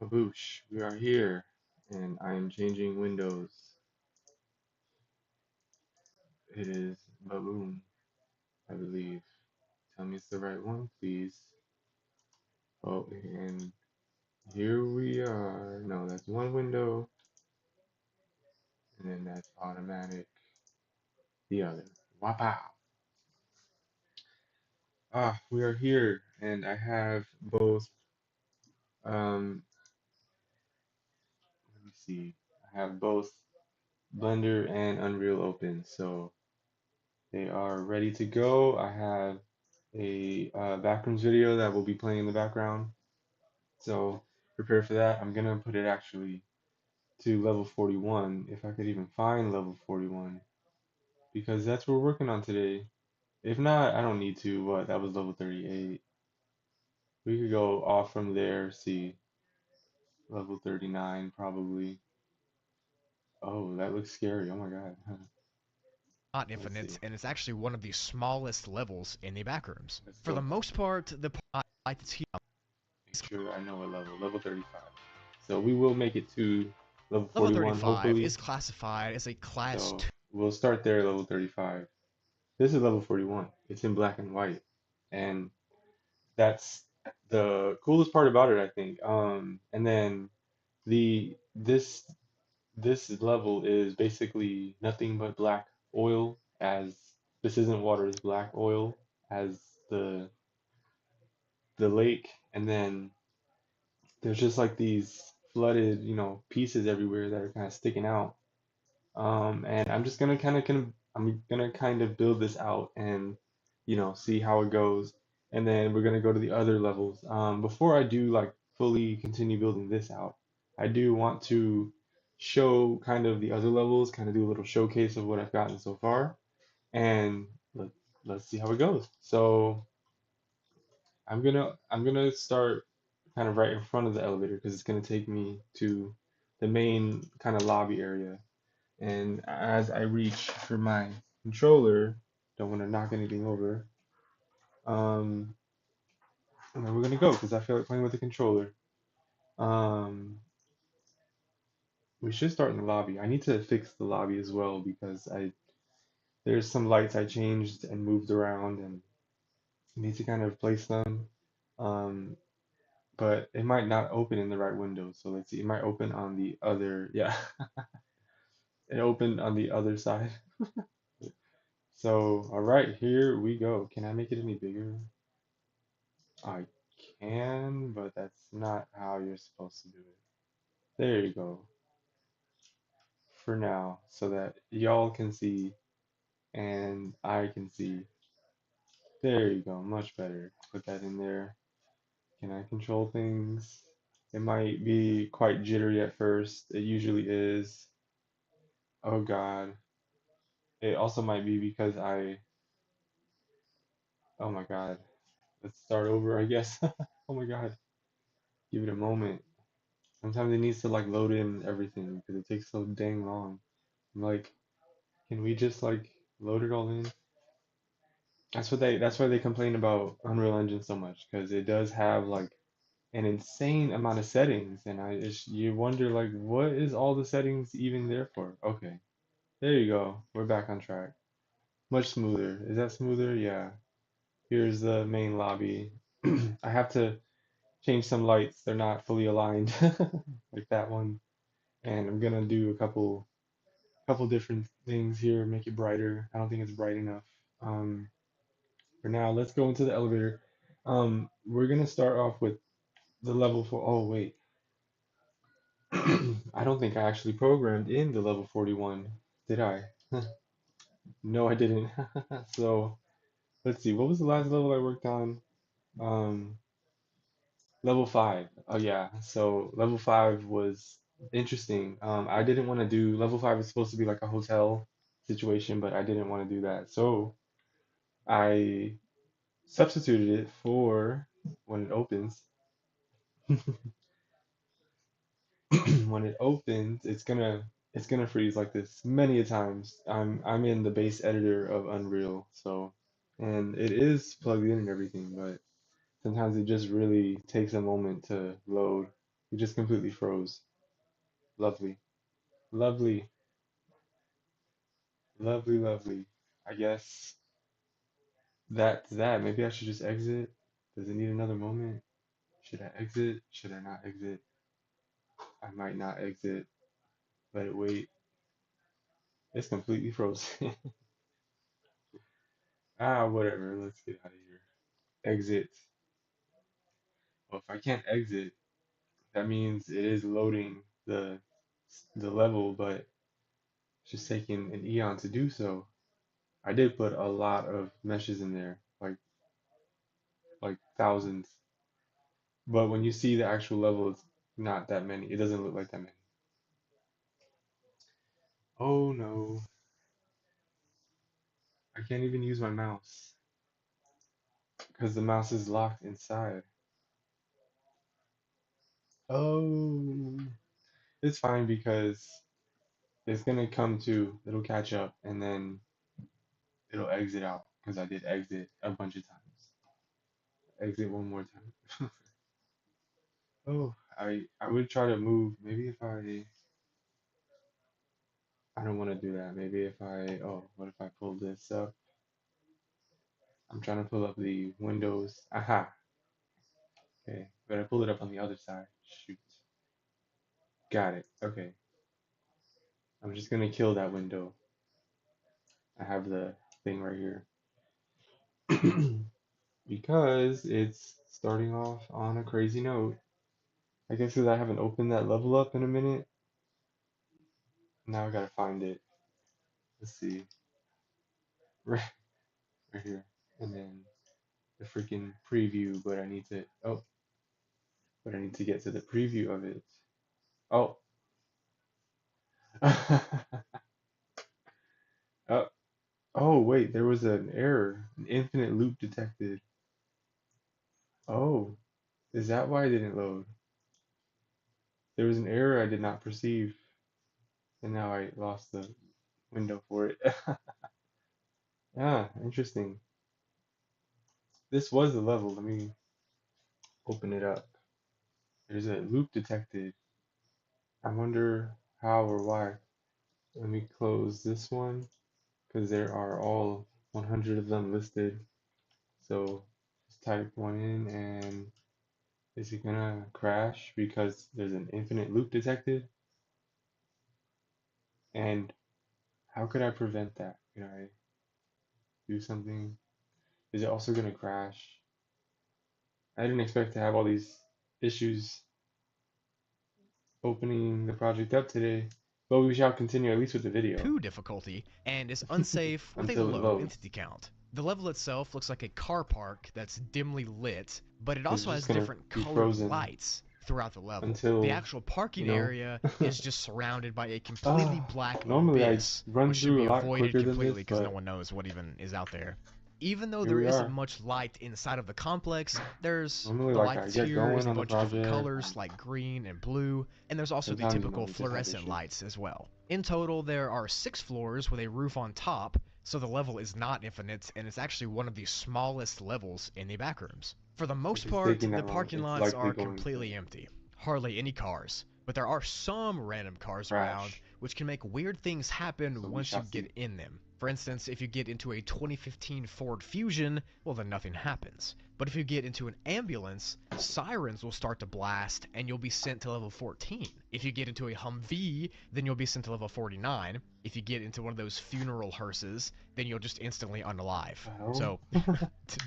Baboosh, we are here, and I am changing windows. It is Baboom, I believe. Tell me it's the right one, please. Oh, and here we are. No, that's one window, and then that's automatic. The other. Wapow! Ah, we are here, and I have both. Um, Let me see. I have both Blender and Unreal open, so they are ready to go. I have a Backrooms video that will be playing in the background. So prepare for that. I'm gonna put it actually to level 41, if I could even find level 41, because that's what we're working on today. If not, I don't need to. What? That was level 38. We could go off from there, see level 39 probably. Oh, that looks scary. Oh my God. Not Let's infinite, see. and it's actually one of the smallest levels in the Backrooms. Let's For the go. most part, the I like to see Make sure I know what level. Level 35. So we will make it to level level 41, 35 hopefully. is classified as a class So 2. we'll start there, level 35. This is level 41. It's in black and white. And that's the coolest part about it, I think. And then the this level is basically nothing but black oil, as this isn't water, it's black oil as the the lake. And then there's just like these flooded, pieces everywhere that are kind of sticking out. And I'm just gonna I'm gonna kind of build this out and see how it goes. And then we're gonna go to the other levels. Before I do like fully continue building this out, I do want to show kind of the other levels, kind of do a little showcase of what I've gotten so far, and let's see how it goes. So I'm gonna start kind of right in front of the elevator because it's gonna take me to the main kind of lobby area. And as I reach for my controller, don't want to knock anything over. Um, and then we're gonna go because I feel like playing with the controller. Um, we should start in the lobby. I need to fix the lobby as well because I there's some lights I changed and moved around and need to kind of place them. Um, but it might not open in the right window. So let's see. It might open on the other. Yeah, it opened on the other side. So, all right, here we go. Can I make it any bigger? I can, but that's not how you're supposed to do it. There you go. For now, so that y'all can see and I can see. There you go. Much better. Put that in there. Can I control things? It might be quite jittery at first. It usually is. Oh God. It also might be because oh my God. Let's start over, I guess. Oh my God. Give it a moment. Sometimes it needs to like load in everything because it takes so dang long. I'm like, can we just like load it all in? That's why they complain about Unreal Engine so much because it does have like an insane amount of settings, and you wonder like what is all the settings even there for? Okay, there you go. We're back on track. Much smoother. Is that smoother? Yeah. Here's the main lobby. I have to change some lights. They're not fully aligned like that one. And I'm gonna do a couple different things here, make it brighter. I don't think it's bright enough. Um, for now, let's go into the elevator. We're gonna start off with the level for, oh wait, I don't think I actually programmed in the level 41, did I? No, I didn't. So let's see, what was the last level I worked on? Um, Level 5. Oh yeah, so level 5 was interesting. I didn't want to do level 5 is supposed to be like a hotel situation, but I didn't want to do that. So I substituted it for when it opens. When it opens, it's gonna freeze like this many a times. I'm in the base editor of Unreal, so and it is plugged in and everything, but sometimes it just really takes a moment to load. It just completely froze. Lovely. Lovely. Lovely, lovely. I guess that's that. Maybe I should just exit. Does it need another moment? Should I exit? Should I not exit? I might not exit. Let it wait. It's completely frozen. Ah, whatever. Let's get out of here. Exit. Well, if I can't exit, that means it is loading the level, but it's just taking an eon to do so. I did put a lot of meshes in there, like thousands. But when you see the actual level, it's not that many. It doesn't look like that many. Oh no, I can't even use my mouse because the mouse is locked inside. Oh, it's fine because it's gonna come to, it'll catch up and then it'll exit out because I did exit a bunch of times. Exit one more time. Oh, I would try to move. Maybe if I don't want to do that. Maybe if what if I pull this up? I'm trying to pull up the Windows. Aha. Okay, but I pull it up on the other side. Shoot. Got it. Okay. I'm just gonna kill that window. I have the thing right here. Because it's starting off on a crazy note. I guess because I haven't opened that level up in a minute. Now I gotta find it. Let's see. Right, right here. And then the freaking preview, but I need to get to the preview of it. Oh. Oh, oh wait, there was an error. An infinite loop detected. Oh, is that why it didn't load? There was an error I did not perceive, and now I lost the window for it. Ah, interesting. This was the level. Let me open it up. There's a loop detected. I wonder how or why. Let me close this one because there are all 100 of them listed. So just type one in and is it gonna crash because there's an infinite loop detected? And how could I prevent that? Could I do something? Is it also gonna crash? I didn't expect to have all these issues opening the project up today, but we shall continue at least with the video Difficulty and is unsafe with a until it low loads. entity count. The level itself looks like a car park that's dimly lit, but it It's also just has gonna different be colored frozen lights throughout the level. The until, actual you parking know. area is just surrounded by a completely Ah, black normally I abyss, run which should through be a lot avoided quicker than completely this, because no but one knows what even is out there. Even though here there we isn't are. much light inside of the complex, there's Normally, the like light I that's get here is going a on the bunch of different project, colors and like green and blue, and there's also the sometimes, typical we just have fluorescent issues. lights as well. In total, there are 6 floors with a roof on top, so the level is not infinite, and it's actually one of the smallest levels in the backrooms. For the If most it's part, taking the that long, parking it's lots likely are going to completely empty. Hardly any cars, but there are some random cars around, crash. which can make weird things happen So we once you shall get see. in them. For instance, if you get into a 2015 Ford Fusion, well then nothing happens. But if you get into an ambulance, sirens will start to blast and you'll be sent to level 14. If you get into a Humvee, then you'll be sent to level 49. If you get into one of those funeral hearses, then you'll just instantly unalive. The hell? So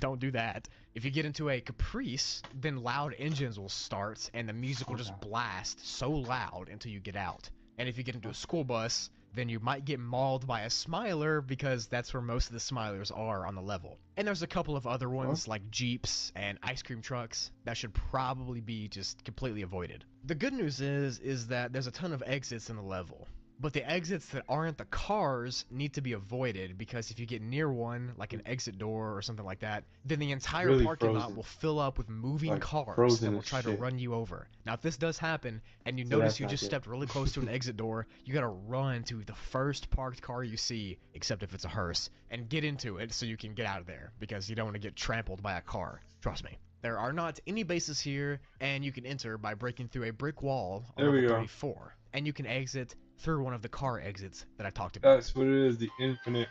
don't do that. If you get into a Caprice, then loud engines will start and the music will Oh just god. blast so loud until you get out. And if you get into a school bus, then you might get mauled by a smiler because that's where most of the smilers are on the level. And there's a couple of other What? ones like Jeeps and ice cream trucks that should probably be just completely avoided. The good news is that there's a ton of exits in the level. But the exits that aren't the cars need to be avoided because if you get near one, like an exit door or something like that, then the It's entire really parking lot frozen. will fill up with moving Like cars that frozen will as try to shit. run you over. Now, if this does happen and you So notice that's you not just good. stepped really close to an exit door, you gotta run to the first parked car you see, except if it's a hearse, and get into it so you can get out of there because you don't want to get trampled by a car. Trust me. There are not any bases here, and you can enter by breaking through a brick wall on There we level go. 34, and you can exit through one of the car exits that I talked about. That's what it is, the infinite.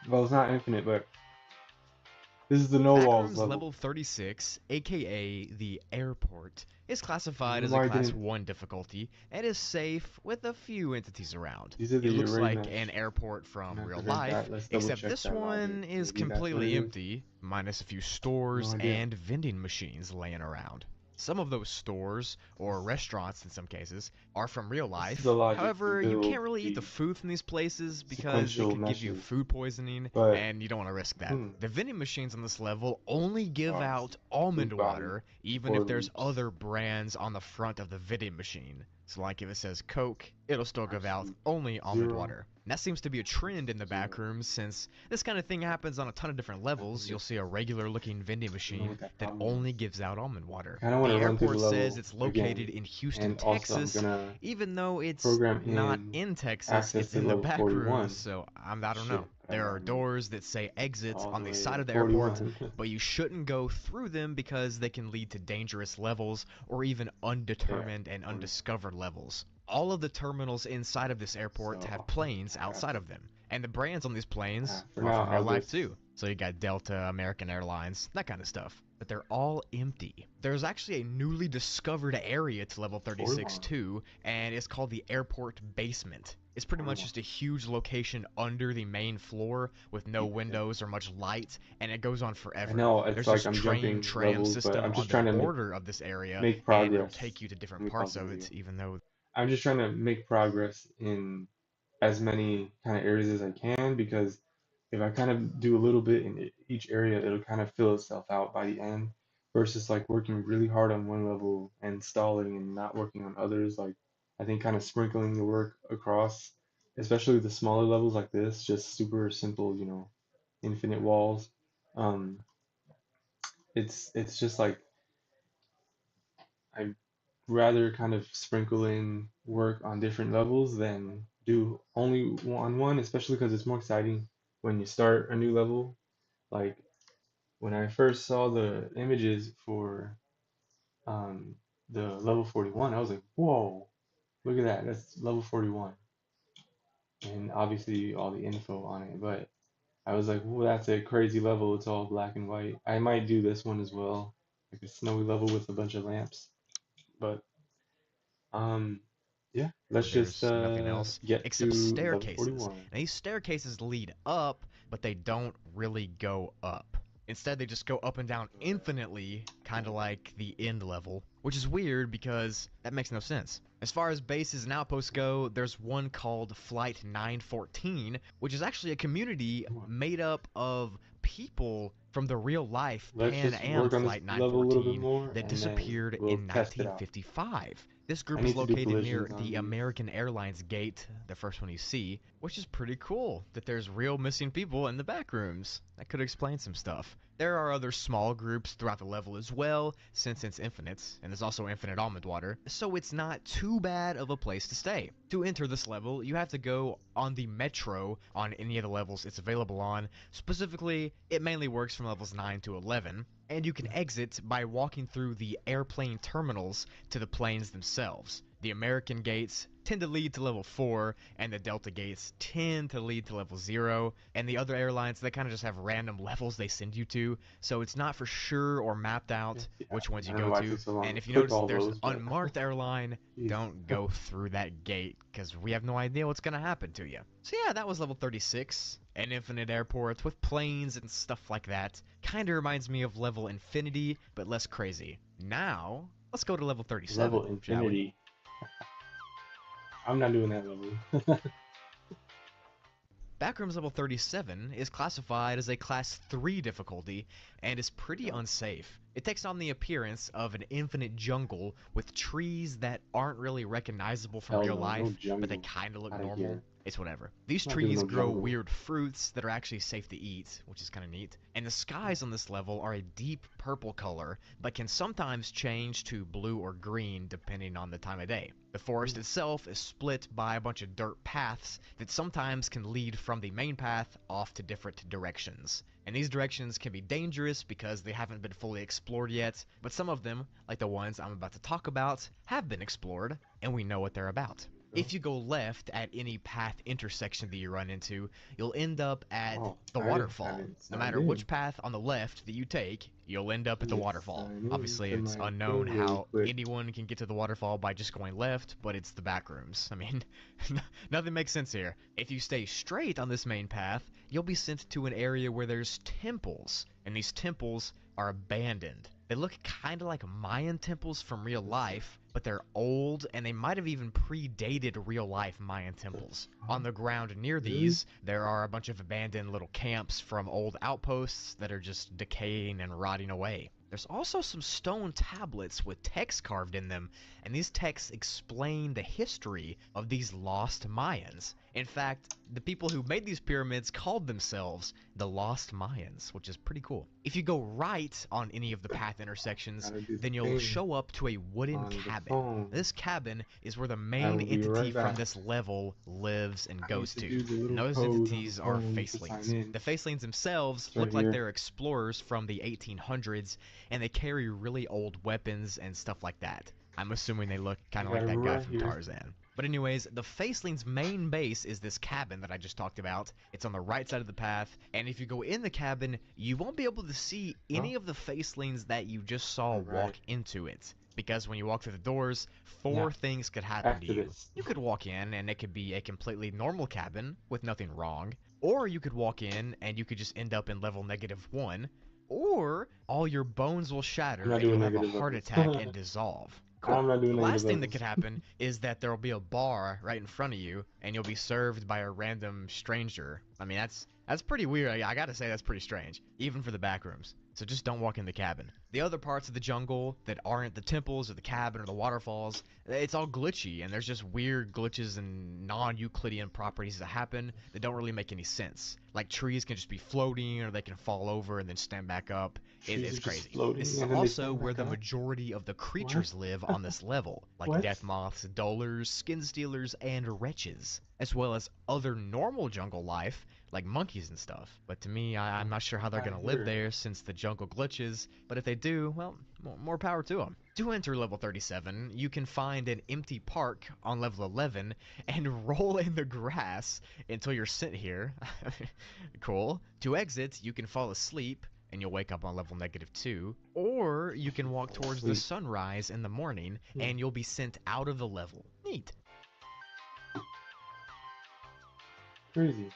Well, it's not infinite, but this is the no walls Backrooms level. level 36, aka the airport, is I classified wonder as a why I class didn't. 1 difficulty and is safe with a few entities around. These are It the looks array like an mesh. airport Can from I real prevent life, that? Let's double except check this that logic. one is Maybe that's what it completely is. empty, minus a few No stores idea. and vending machines laying around. Some of those stores, or restaurants in some cases, are from real This is life. the logic to However, you build can't really eat the these food from these places because it sequential could give you meshes. food poisoning, But, and you don't want to risk that. The vending machines on this level only give gods, out almond food body, water, even if four there's loops. other brands on the front of the vending machine. So like if it says Coke, it'll still give out Absolute only almond zero. water. And that seems to be a trend in the back rooms, since this kind of thing happens on a ton of different levels. You'll see a regular looking vending I don't know machine what that that problem only is. gives out almond water. I kind of want The to run through the airport says level it's located again. in Houston, And also, I'm Texas, gonna even though it's program not in in Texas, access it's to in the level back rooms, 41. so I don't know. Shit, I There are gotta move doors that say exit all on the the way side to of the airport, 41. but you shouldn't go through them because they can lead to dangerous levels or even Yeah, undetermined and 40. undiscovered levels. All of the terminals inside of this airport So have planes I got outside to. of them, and the brands on these planes For are now, from real I'll life just. too. So you got Delta, American Airlines, that kind of stuff. But they're all empty. There's actually a newly discovered area to level 36 41. too, and it's called the airport basement. It's pretty much 41. just a huge location under the main floor with no windows or much light, and it goes on I forever. know it's There's like this I'm train jumping tram levels, but system I'm on just the trying to border of this area, make and it'll progress. take you to Let different me pause parts the of video. it, even though I'm just trying to make progress in as many kind of areas as I can, because if I kind of do a little bit in each area, it'll kind of fill itself out by the end, versus like working really hard on one level and stalling and not working on others. Like I think kind of sprinkling the work across, especially the smaller levels like this, just super simple, infinite walls. Um, it's just like I'd rather kind of sprinkle in work on different levels than do only on one, especially because it's more exciting when you start a new level. Like when I first saw the images for um, the level 41, I was like, whoa, look at that. That's level 41. And obviously all the info on it. But I was like, well, that's a crazy level. It's all black and white. I might do this one as well, like a snowy level with a bunch of lamps. But um, yeah, let's just there's nothing else get except to level staircases. 41. Now, these staircases lead up, but they don't really go up. Instead, they just go up and down infinitely, kind of like the end level, which is weird because that makes no sense. As far as bases and outposts go, there's one called Flight 914, which is actually a community made up of people from the real life Let's Pan just Am work on this Flight level a little bit 914 more that and then disappeared we'll in test it out. 1955. This I group is need to do located near collisions on the these. American Airlines gate, the first one you see, which is pretty cool that there's real missing people in the back rooms. That could explain some stuff. There are other small groups throughout the level as well, since it's infinite, and there's also infinite almond water, so it's not too bad of a place to stay. To enter this level, you have to go on the metro on any of the levels it's available on. Specifically, it mainly works from levels 9 to 11, and you can exit by walking through the airplane terminals to the planes themselves. The American gates tend to lead to level 4, and the Delta gates tend to lead to level 0, and the other airlines, they kind of just have random levels they send you to, so it's not for sure or mapped out Yeah, which ones I you don't know go why it to, took so long and to if you click notice that all there's an those, but unmarked airline, jeez. don't go through that gate, because we have no idea what's going to happen to you. So yeah, that was level 36. An infinite airport with planes and stuff like that. Kinda reminds me of level Infinity, but less crazy. Now, let's go to level 37, Level shall we? infinity. I'm not doing that level. Backrooms level 37 is classified as a class 3 difficulty and is pretty No, unsafe. It takes on the appearance of an infinite jungle with trees that aren't really recognizable from hell real no, no life, but they jungle kinda look out of normal. here. It's whatever. These I'm not doing trees no grow jungle. weird fruits that are actually safe to eat, which is kinda neat. And the skies on this level are a deep purple color, but can sometimes change to blue or green depending on the time of day. The forest itself is split by a bunch of dirt paths that sometimes can lead from the main path off to different directions. And these directions can be dangerous because they haven't been fully explored yet, but some of them, like the ones I'm about to talk about, have been explored, and we know what they're about. If you go left at any path intersection that you run into, you'll end up at the waterfall. No matter which path on the left that you take, you'll end up at the waterfall. Obviously, it's unknown how anyone can get to the waterfall by just going left, but it's the Backrooms. I mean, nothing makes sense here. If you stay straight on this main path, you'll be sent to an area where there's temples, and these temples are abandoned. They look kind of like Mayan temples from real life, but they're old, and they might have even predated real-life Mayan temples. On the ground near these, there are a bunch of abandoned little camps from old outposts that are just decaying and rotting away. There's also some stone tablets with text carved in them, and these texts explain the history of these lost Mayans. In fact, the people who made these pyramids called themselves the Lost Mayans, which is pretty cool. If you go right on any of the path intersections, then you'll show up to a wooden cabin. This cabin is where the main entity from this level lives and goes to. And those entities are facelings. The facelings themselves look like they're explorers from the 1800s, and they carry really old weapons and stuff like that. I'm assuming they look kind of like that guy from Tarzan. But anyways, the Faceling's main base is this cabin that I just talked about. It's on the right side of the path, and if you go in the cabin, you won't be able to see any of the Facelings that you just saw walk into it. Because when you walk through the doors, four things could happen to you. You could walk in, and it could be a completely normal cabin with nothing wrong. Or you could walk in, and you could just end up in level -1. Or all your bones will shatter, and you'll have a heart attack and dissolve. Cool. The last thing that could happen is that there will be a bar right in front of you, and you'll be served by a random stranger. I mean, that's pretty weird. I gotta say, that's pretty strange, even for the Backrooms. So just don't walk in the cabin. The other parts of the jungle that aren't the temples or the cabin or the waterfalls, it's all glitchy, and there's just weird glitches and non-Euclidean properties that happen that don't really make any sense. Like trees can just be floating, or they can fall over and then stand back up. It's crazy. This is also where the majority of the creatures live on this level, like death moths, dullers, skin stealers, and wretches, as well as other normal jungle life, like monkeys and stuff. But to me, I'm not sure how they're going to live there since the jungle glitches, but if they do, well, more power to them. To enter level 37, you can find an empty park on level 11 and roll in the grass until you're sent here. Cool. To exit, you can fall asleep, and you'll wake up on level -2, or you can walk towards the sunrise in the morning, and you'll be sent out of the level. Neat. Crazy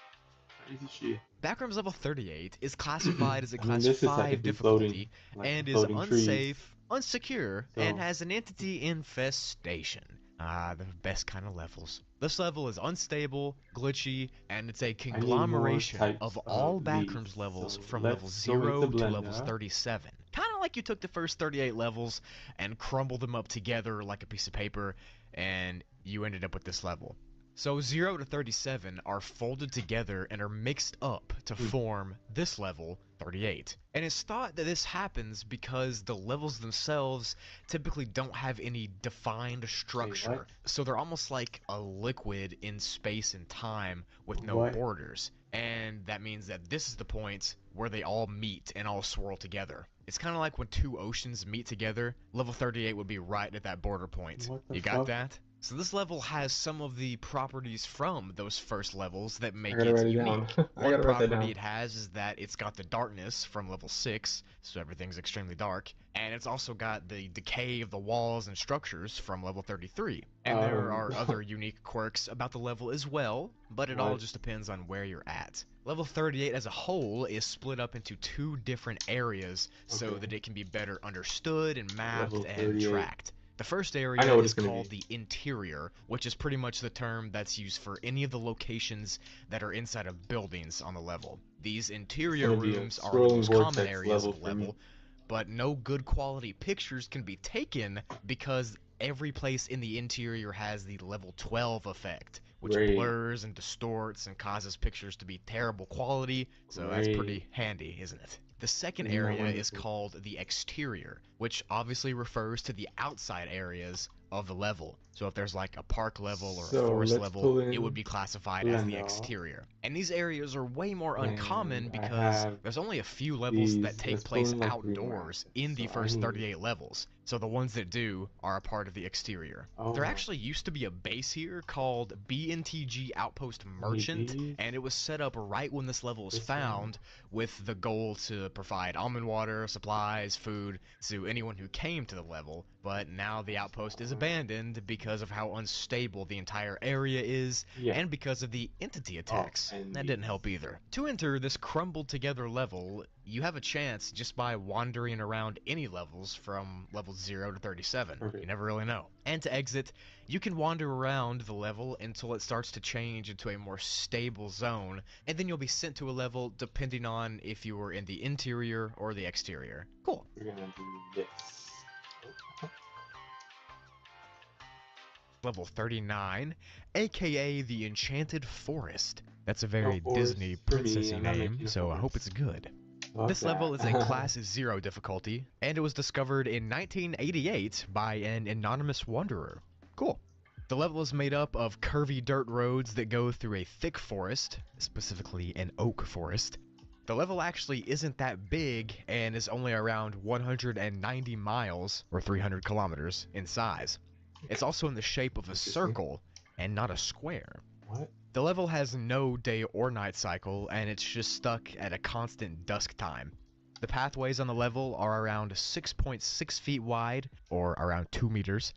shit. Backrooms level 38 is classified as a class 5 difficulty and is unsafe, unsecure, and has an entity infestation. The best kind of levels. This level is unstable, glitchy, and it's a conglomeration of all Backrooms levels from level 0 to levels 37. Kind of like you took the first 38 levels and crumbled them up together like a piece of paper, and you ended up with this level. So 0 to 37 are folded together and are mixed up to form this level, 38. And it's thought that this happens because the levels themselves typically don't have any defined structure. So they're almost like a liquid in space and time with no borders. And that means that this is the point where they all meet and all swirl together. It's kind of like when two oceans meet together. Level 38 would be right at that border point. You got that? So this level has some of the properties from those first levels that make it unique. One property it has is that it's got the darkness from level 6, so everything's extremely dark, and it's also got the decay of the walls and structures from level 33. And there are other unique quirks about the level as well, but it all just depends on where you're at. Level 38 as a whole is split up into 2 different areas so that it can be better understood and mapped and tracked. The first area is called the interior, which is pretty much the term that's used for any of the locations that are inside of buildings on the level. These interior rooms are the most common areas of the level, but no good quality pictures can be taken because every place in the interior has the level 12 effect, which blurs and distorts and causes pictures to be terrible quality, so that's pretty handy, isn't it? The second area is called the exterior, which obviously refers to the outside areas of the level. So if there's like a park level or a So forest let's level, pull it would in be classified as the Glendale, exterior. And these areas are way more uncommon and I because have there's only a few levels that these. take Let's pull place in like 3 more outdoors assets. in the So I first need. 38 levels. So the ones that do are a part of the exterior. Oh There my. actually used to be a base here called BNTG Outpost I need Merchant, these. and it was set up right when this level was This one. found with the goal to provide almond water, supplies, food to anyone who came to the level. But now the outpost is abandoned because of how unstable the entire area is Yeah. and because of the entity Oh, attacks. and That these. didn't help either. To enter this crumbled together level, you have a chance just by wandering around any levels from level 0 to 37. Perfect. You never really know. And to exit, you can wander around the level until it starts to change into a more stable zone, and then you'll be sent to a level depending on if you were in the interior or the exterior. Cool. We're gonna do this. Level 39, aka the Enchanted Forest. That's a No very forest Disney for me. princessy I'm not name, making a so I hope forest. it's good. Fuck This that. level is a Class 0 difficulty, and it was discovered in 1988 by an anonymous wanderer. Cool. The level is made up of curvy dirt roads that go through a thick forest, specifically an oak forest. The level actually isn't that big and is only around 190 miles, or 300 kilometers, in size. It's also in the shape of a Interesting. circle and not a square. What? The level has no day or night cycle, and it's just stuck at a constant dusk time. The pathways on the level are around 6.6 feet wide, or around 2 meters,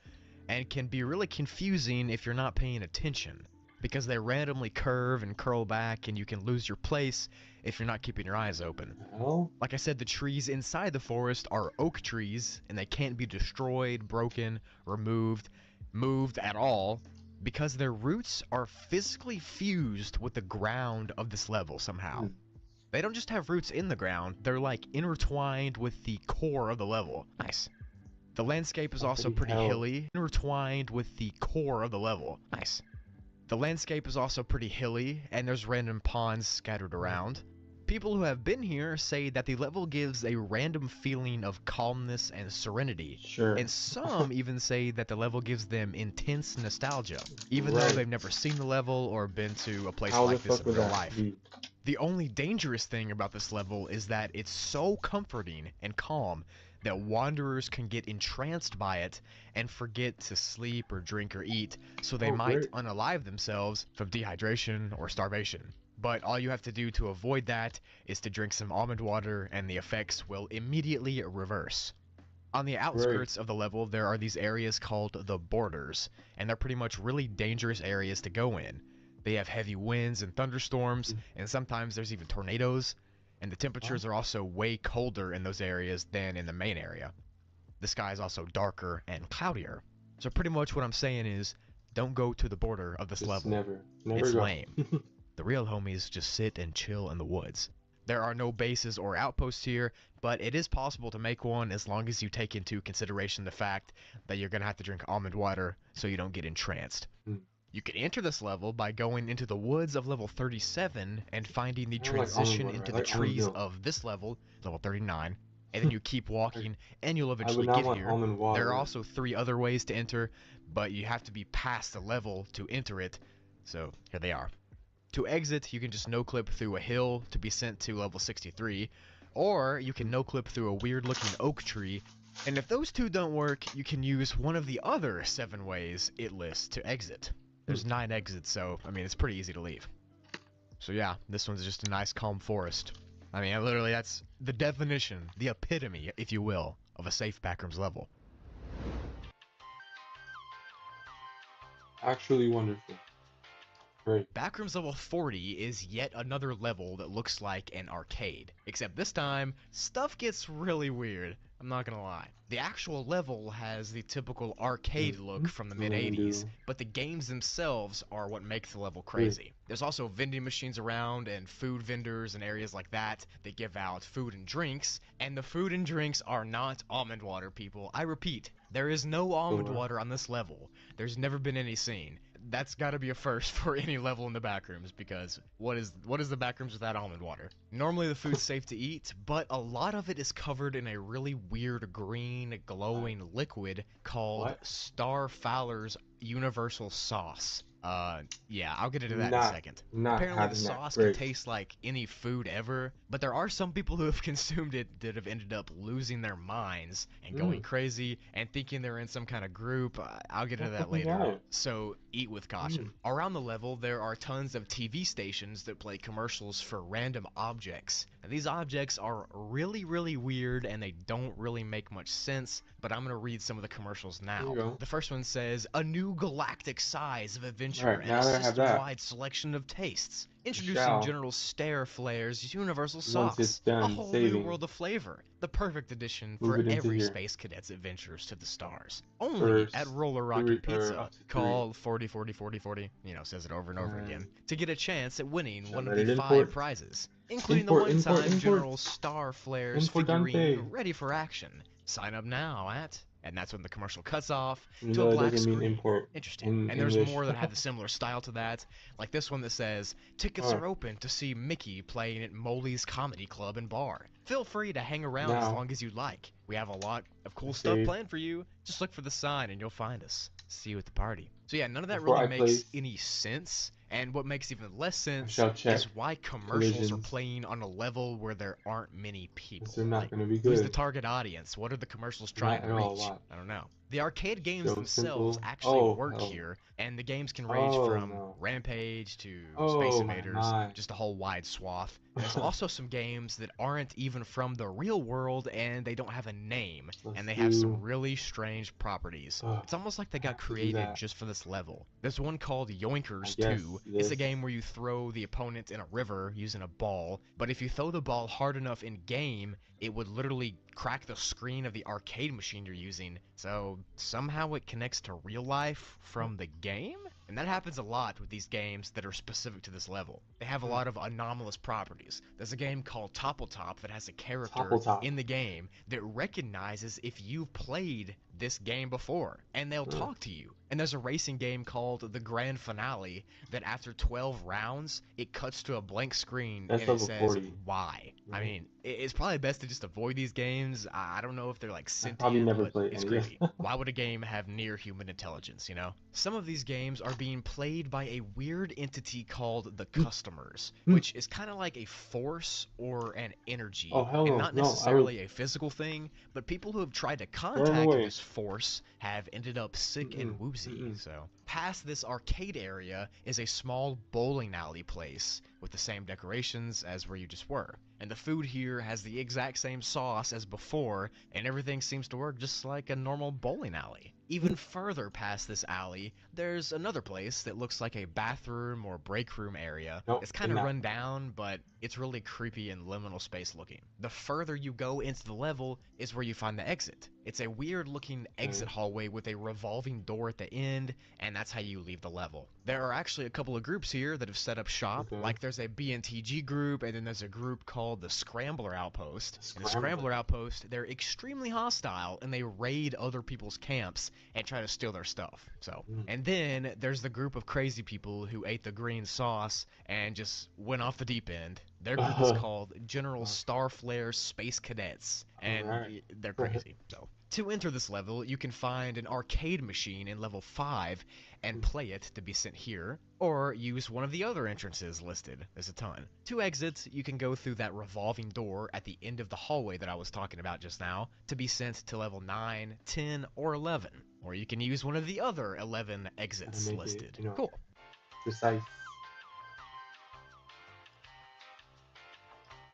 and can be really confusing if you're not paying attention, because they randomly curve and curl back, and you can lose your place if you're not keeping your eyes open. Hell? Like I said, the trees inside the forest are oak trees, and they can't be destroyed, broken, removed, moved at all, because their roots are physically fused with the ground of this level somehow. Hmm. They don't just have roots in the ground, they're like intertwined with the core of the level. Nice. The landscape is also pretty hell. hilly, intertwined with the core of the level. Nice. The landscape is also pretty hilly, and there's random ponds scattered around. People who have been here say that the level gives a random feeling of calmness and serenity. Sure. And some even say that the level gives them intense nostalgia, even though Right. they've never seen the level or been to a place How the like this fuck in would real that life. be? The only dangerous thing about this level is that it's so comforting and calm that wanderers can get entranced by it and forget to sleep or drink or eat, so they Oh, might great. unalive themselves from dehydration or starvation. But all you have to do to avoid that is to drink some almond water, and the effects will immediately reverse. On the outskirts of the level, there are these areas called the borders, and they're pretty much really dangerous areas to go in. They have heavy winds and thunderstorms, and sometimes there's even tornadoes, and the temperatures are also way colder in those areas than in the main area. The sky is also darker and cloudier. So pretty much what I'm saying is, don't go to the border of this Just level. never It's go. lame. The real homies just sit and chill in the woods. There are no bases or outposts here, but it is possible to make one as long as you take into consideration the fact that you're going to have to drink almond water so you don't get entranced. Hmm. You can enter this level by going into the woods of level 37 and finding the I don't like almond transition water, into I the like almond trees milk. of this level, level 39, and then you keep walking and you'll I would eventually not get want here. almond water. There are also 3 other ways to enter, but you have to be past the level to enter it, so here they are. To exit, you can just no-clip through a hill to be sent to level 63, or you can no-clip through a weird-looking oak tree, and if those 2 don't work, you can use one of the other 7 ways it lists to exit. There's 9 exits, so, I mean, it's pretty easy to leave. So yeah, this one's just a nice calm forest. I mean, literally, that's the definition, the epitome, if you will, of a safe Backrooms level. Actually wonderful. Great. Backrooms level 40 is yet another level that looks like an arcade, except this time, stuff gets really weird, I'm not gonna lie. The actual level has the typical arcade look from the mid-80s, but the games themselves are what make the level crazy. There's also vending machines around and food vendors and areas like that that give out food and drinks, and the food and drinks are not almond water, people. I repeat, there is no almond water on this level. There's never been any seen. that's got to be a first for any level in the Backrooms, because what is the Backrooms without almond water? Normally the food's safe to eat, but a lot of it is covered in a really weird green glowing liquid called What? Star Fowler's Universal Sauce. Yeah, I'll get into that in a Not second. not Apparently the having that sauce can break. taste like any food ever, but there are some people who have consumed it that have ended up losing their minds and going crazy and thinking they're in some kind of group. I'll get Oh into that fucking later. god. So eat with caution. Around the level, there are tons of TV stations that play commercials for random objects. And these objects are really, really weird and they don't really make much sense, but I'm going to read some of the commercials There now. you go. The first one says, a new galactic size of adventure Alright, and now a that I have that, system-wide selection of tastes. Introducing shall, General Stare Flair's Universal once it's Sauce, a done whole new saving, world of flavor. The perfect addition move for it into every here. space cadet's adventures to the stars. Only First, at Roller Rocket 3 or Pizza. up to 3. Call 40 40 40 40, you know, says it over and over again, to get a chance at winning Shall one of let the it 5 import. prizes, including Import, the import, one-time import. General Star Flair's figurine Importante. ready for action. Sign up now at... And that's when the commercial cuts off Even to a though it black doesn't mean screen. import Interesting. in And there's English. more that have a similar style to that, like this one that says, tickets Oh. are open to see Mickey playing at Molly's Comedy Club and Bar. Feel free to hang around as Now, long as you like. We have a lot of cool let's stuff save. planned for you. Just look for the sign and you'll find us. See you at the party. So yeah, none of that Before really I makes place, any sense. And what makes even less I sense shall check is why commercials are collisions. playing on a level where there aren't many Because people. they're not Like, going to be who's the good. target audience? What are the commercials Not trying at to all a reach? lot. I don't know. The arcade games So themselves simple. actually Oh, work hell. here, and the games can range Oh, from no. Rampage to Space Oh, my, Invaders, my. just a whole wide swath. There's also some games that aren't even from the real world, and they don't have a name, Let's and they have some do... really strange properties. Ugh, It's almost like they I got have to do created that. just for this level. There's one called I Yoinkers guess 2. It's a this. game where you throw the opponent in a river using a ball, but if you throw the ball hard enough in game, it would literally crack the screen of the arcade machine you're using, so somehow it connects to real life from the game? And that happens a lot with these games that are specific to this level. They have a lot of anomalous properties. There's a game called Topple Top that has a character Top. in the game that recognizes if you've played this game before, and they'll talk to you. And there's a racing game called The Grand Finale that after 12 rounds, it cuts to a blank screen That's and it level says, 40. why? I Mhm. mean, it's probably best to just avoid these games. I don't know if they're like I probably sentient, never but played it's any of creepy. Why would a game have near human intelligence, you know? Some of these games are being played by a weird entity called the customers, which is kind of like a force or an energy, Oh, hell and no. not No, I would necessarily a physical thing, but people who have tried to run contact away. this force have ended up sick and woozy, so. Past this arcade area is a small bowling alley place with the same decorations as where you just were. And the food here has the exact same sauce as before, and everything seems to work just like a normal bowling alley. Even further past this alley, there's another place that looks like a bathroom or break room area. Nope, It's kind of not. run down, but it's really creepy and liminal space looking. The further you go into the level is where you find the exit. It's a weird looking exit hallway with a revolving door at the end, and that's how you leave the level. There are actually a couple of groups here that have set up shop, like there's a BNTG group, and then there's a group called the Scrambler Outpost. And the Scrambler Outpost, they're extremely hostile, and they raid other people's camps and try to steal their stuff. So, and then there's the group of crazy people who ate the green sauce and just went off the deep end. Their group is called General Starflare Space Cadets, and they're crazy. So, to enter this level, you can find an arcade machine in level 5 and play it to be sent here, or use one of the other entrances listed. There's a ton. To exit, you can go through that revolving door at the end of the hallway that I was talking about just now to be sent to level 9, 10, or 11. Or you can use one of the other 11 exits listed. Cool. Precise.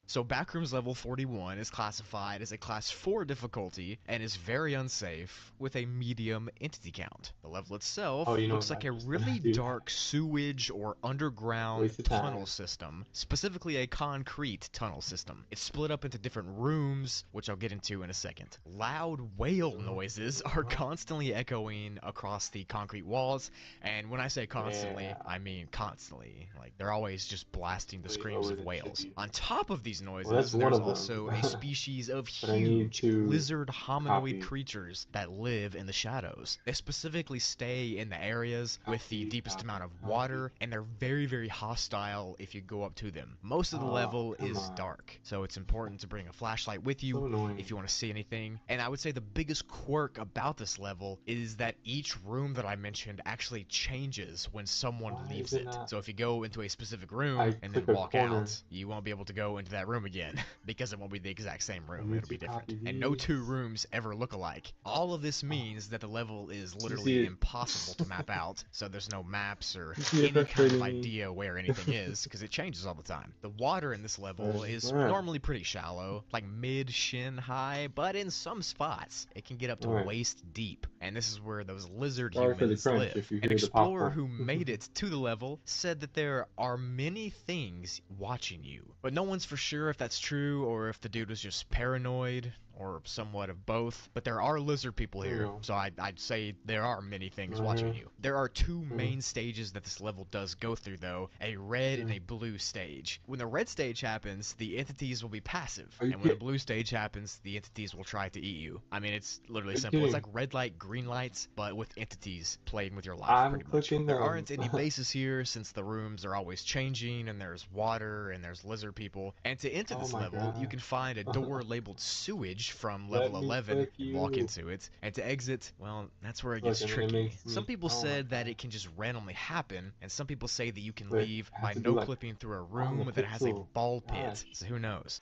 So Backrooms level 41 is classified as a class 4 difficulty and is very unsafe with a medium entity count. The level itself looks like a really dark sewage or underground tunnel system, specifically a concrete tunnel system. It's split up into different rooms, which I'll get into in a second. Loud whale noises are constantly echoing across the concrete walls, and when I say constantly, I mean constantly. Like, they're always just blasting the screams of whales. On top of these these Well, that's noises, one there's of them. also a species of But I need huge to lizard hominoid copy, creatures that live in the shadows. They specifically stay in the areas with the copy, deepest amount copy, of copy. water, and they're very, very hostile if you go up to them. Most of the Oh, level come is on. dark, so it's important to bring a flashlight with you So if annoying. you want to see anything. And I would say the biggest quirk about this level is that each room that I mentioned actually changes when someone Why is leaves it it. not? So if you go into a specific room I and then click a walk corner. out, you won't be able to go into that room again because it won't be the exact same I room. need It'll to be different. copy And no these. two rooms ever look alike. All of this Oh, means that the level is you see literally it? impossible to map out, so there's no maps or You see it any kind of frustrating me? idea where anything is because it changes all the time. The water in this level is Alright. normally pretty shallow, like mid-shin high, but in some spots it can get up to Alright. waist deep, and this is where those lizard Sorry for the humans crunch if live. you An hear the explorer popcorn. who made it to the level said that there are many things watching you, but no one's for sure if that's true or if the dude was just paranoid or somewhat of both. But there are lizard people There we here, go. so I'd say there are many things Right watching here. you. There are two Mhm. main stages that this level does go through, though, a red and Yeah. a blue stage. When the red stage happens, the entities will be passive, Are you and when the kidding? blue stage happens, the entities will try to eat you. I mean, it's literally Are you simple. It's kidding? like red light, green lights, but with entities playing with your life, I'm pretty much. clicking There them. aren't any bases here since the rooms are always changing, and there's water, and there's lizard people. And to enter Oh this my level, you god. can find a door labeled sewage from Let level me 11 click and walk you. into it. And to exit, well, that's where it Look, gets and then it tricky. makes Some me. people Oh my said that god. it can just randomly happen, and some people say that you can But leave I have by to do no like clipping through a on the room that has a pixel. ball Gosh. pit. So who knows?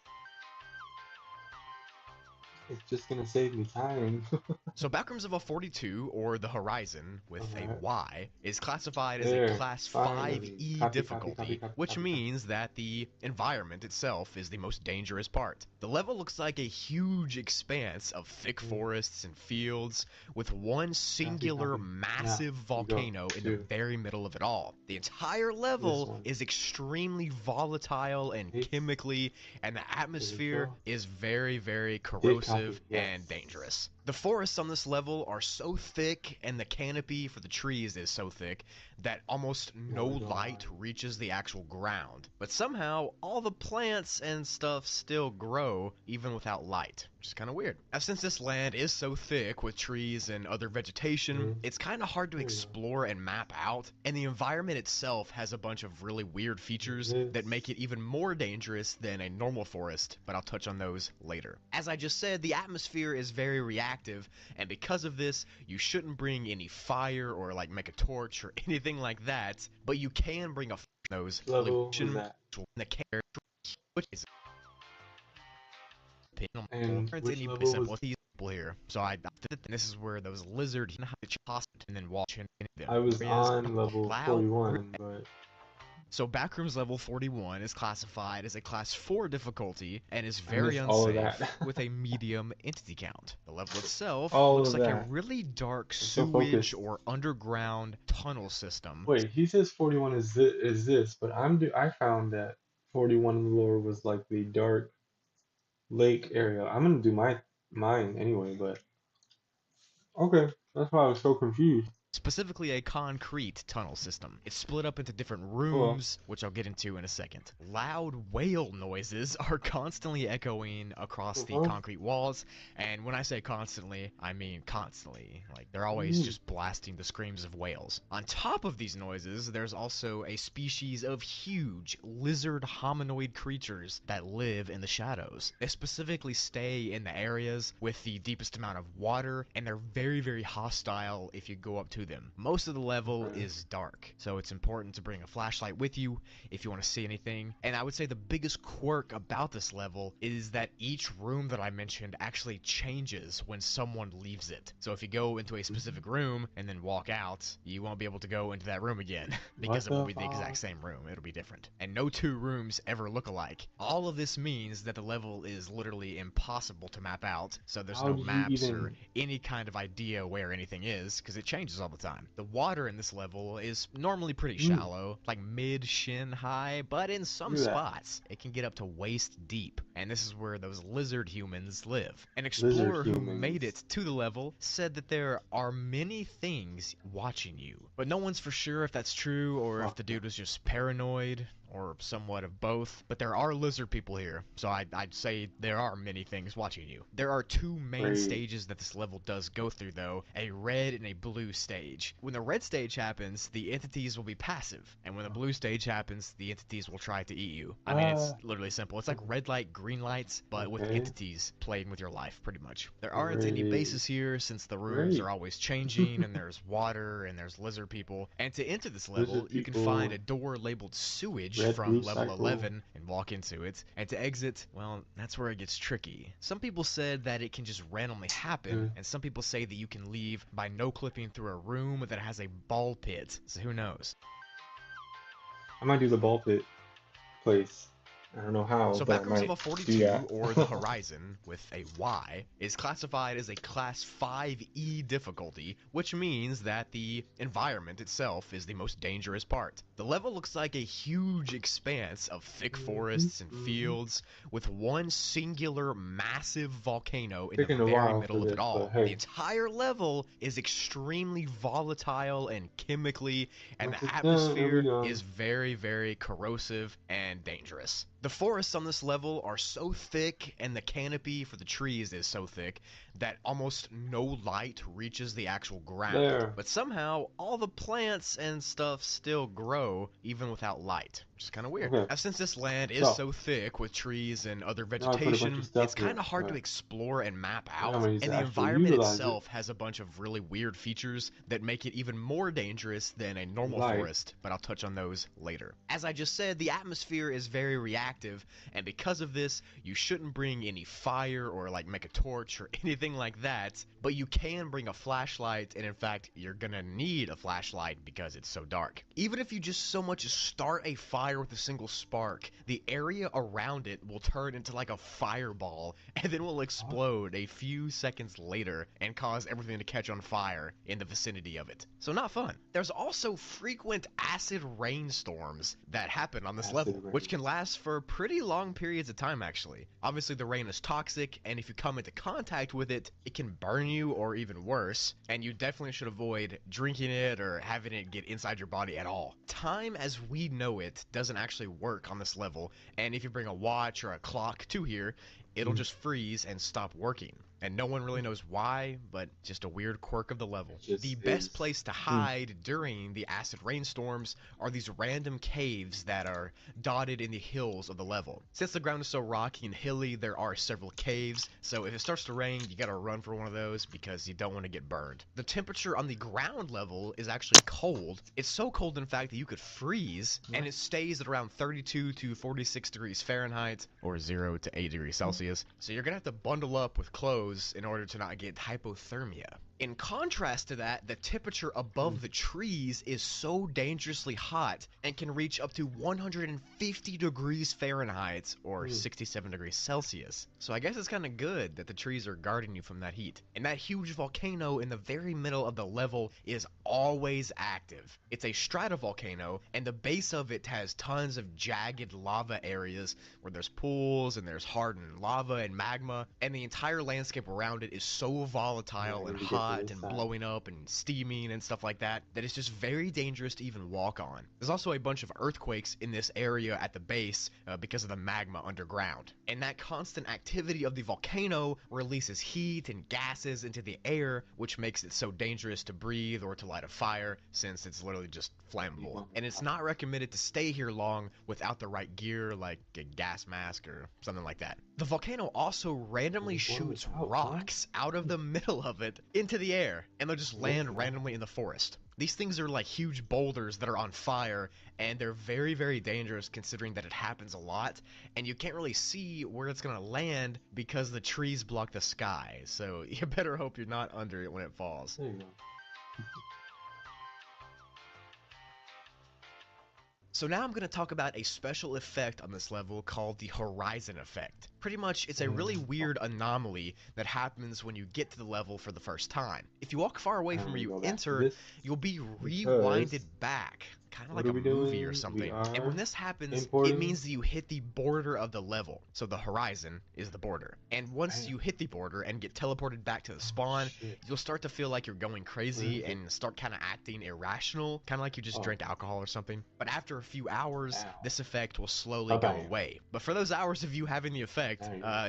It's just gonna save me time. So Backrooms of a 42, or the Horizon, with a Alright. Y, is classified as a There. Class Finally. 5E Copy, copy, copy, difficulty, copy, which copy, copy. means that the environment itself is the most dangerous part. The level looks like a huge expanse of thick forests and fields, with one singular Copy. massive Yeah. You go. volcano in the Two. very middle of it all. The entire This level one. is extremely volatile and Hit. chemically, and the atmosphere go. is very, very Did corrosive copy. Yes. and dangerous. The forests on this level are so thick, and the canopy for the trees is so thick, that almost no we go. light reaches the actual ground. But somehow, all the plants and stuff still grow, even without light, which is kind of weird. Now, since this land is so thick with trees and other vegetation, it's kind of hard to There we go. explore and map out, and the environment itself has a bunch of really weird features that make it even more dangerous than a normal forest, but I'll touch on those later. As I just said, the atmosphere is very reactive, and because of this, you shouldn't bring any fire or like make a torch or anything like that, but you can bring a nose Level was that? the care, which is And it's which any level simple was? with these people here. So I and this is where those lizards and then watch them. I was Areas on level loud 41, but So Backrooms level 41 is classified as a class 4 difficulty and is I very missed all of unsafe that. with a medium entity count. The level itself All looks of like a that. really dark so sewage focused. or underground tunnel system. Wait, he says 41 is this, but I found that 41 in the lore was like the dark lake area. I'm gonna do mine anyway, but okay, that's why I was so confused. Specifically a concrete tunnel system. It's split up into different Well, rooms, which I'll get into in a second. Loud whale noises are constantly echoing across the concrete walls, and when I say constantly, I mean constantly. Like, they're always just blasting the screams of whales. On top of these noises, there's also a species of huge lizard hominoid creatures that live in the shadows. They specifically stay in the areas with the deepest amount of water, and they're very, very hostile if you go up to them. Most of the level is dark, so it's important to bring a flashlight with you if you want to see anything. And I would say the biggest quirk about this level is that each room that I mentioned actually changes when someone leaves it. So if you go into a specific room and then walk out, you won't be able to go into that room again because it won't be the exact same room. It'll be different. And no two rooms ever look alike. All of this means that the level is literally impossible to map out, so there's how no do you maps or even? any kind of idea where anything is, because it changes all the time. The water in this level is normally pretty shallow, like mid-shin high, but in some Look at that. spots, it can get up to waist deep, and this is where those lizard humans live. An explorer who made it to the level said that there are many things watching you, but no one's for sure if that's true or if the dude was just paranoid or somewhat of both, but there are lizard people here, so I'd say there are many things watching you. There are two main Great. stages that this level does go through though, a red and a blue stage. When the red stage happens, the entities will be passive, and when the blue stage happens, the entities will try to eat you. I mean, it's literally simple. It's like red light, green lights, but with Okay. entities playing with your life, pretty much. There aren't any Great. bases here since the rooms Great. are always changing, and there's water, and there's lizard people. And to enter this level, Lizard you can find a people. door labeled sewage Red blue from level cycle. 11 and walk into it. And to exit, well, that's where it gets tricky. Some people said that it can just randomly happen, and some people say that you can leave by no clipping through a room that has a ball pit. So who knows? I might do the ball pit place. I don't know how, So but I Backrooms might Level do 42, that. or the Horizon, with a Y, is classified as a Class 5E difficulty, which means that the environment itself is the most dangerous part. The level looks like a huge expanse of thick forests and fields, with one singular massive volcano in Taking the a very while middle for of it this, all. but hey. The entire level is extremely volatile and chemically, and Once the it's done, it'll atmosphere be done. is very, very corrosive and dangerous. The forests on this level are so thick, and the canopy for the trees is so thick, that almost no light reaches the actual ground. There. But somehow, all the plants and stuff still grow, even without light, which is kind of weird. Okay. Now, since this land is so thick with trees and other Now I put a bunch vegetation, of stuff it's kind here, of hard to but explore and map now out, I'm gonna use and to the actually environment utilize it. itself has a bunch of really weird features that make it even more dangerous than a normal Light. forest, but I'll touch on those later. As I just said, the atmosphere is very reactive, and because of this, you shouldn't bring any fire or like make a torch or anything like that, but you can bring a flashlight, and in fact, you're gonna need a flashlight because it's so dark. Even if you just so much as start a fire with a single spark, the area around it will turn into like a fireball, and then will explode a few seconds later and cause everything to catch on fire in the vicinity of it. So not fun. There's also frequent acid rainstorms that happen on this Acid level, rain. which can last for pretty long periods of time actually. Obviously the rain is toxic, and if you come into contact with it, it can burn you or even worse, and you definitely should avoid drinking it or having it get inside your body at all. Time as we know it doesn't actually work on this level, and if you bring a watch or a clock to here, it'll just freeze and stop working. And no one really knows why, but just a weird quirk of the level. Just The best is. place to hide during the acid rainstorms are these random caves that are dotted in the hills of the level. Since the ground is so rocky and hilly, there are several caves, so if it starts to rain, you gotta run for one of those because you don't want to get burned. The temperature on the ground level is actually cold. It's so cold, in fact, that you could freeze, and it stays at around 32 to 46 degrees Fahrenheit, or 0 to 8 degrees Celsius, so you're gonna have to bundle up with clothes in order to not get hypothermia. In contrast to that, the temperature above the trees is so dangerously hot and can reach up to 150 degrees Fahrenheit or 67 degrees Celsius. So I guess it's kind of good that the trees are guarding you from that heat. And that huge volcano in the very middle of the level is always active. It's a stratovolcano, and the base of it has tons of jagged lava areas where there's pools and there's hardened lava and magma, and the entire landscape around it is so volatile and hot and blowing up and steaming and stuff like that, that it's just very dangerous to even walk on. There's also a bunch of earthquakes in this area at the base because of the magma underground. And that constant activity of the volcano releases heat and gases into the air, which makes it so dangerous to breathe or to light a fire, since it's literally just flammable. And it's not recommended to stay here long without the right gear, like a gas mask or something like that. The volcano also randomly shoots rocks out of the middle of it into the air, and they'll just land randomly in the forest. These things are like huge boulders that are on fire, and they're very, very dangerous considering that it happens a lot, and you can't really see where it's gonna land because the trees block the sky, so you better hope you're not under it when it falls. There you go. So now I'm going to talk about a special effect on this level called the Horizon effect. Pretty much, it's a really weird anomaly that happens when you get to the level for the first time. If you walk far away from where you Go back to enter, this you'll be because rewinded back, kind of what like are a we movie or doing? We something. And when are this happens, it importing. means that you hit the border of the level. So the horizon is the border. And once you hit the border and get teleported back to the spawn, Shit. you'll start to feel like you're going crazy and start kind of acting irrational, kind of like you just drank alcohol or something. But after a few hours, this effect will slowly go away. But for those hours of you having the effect,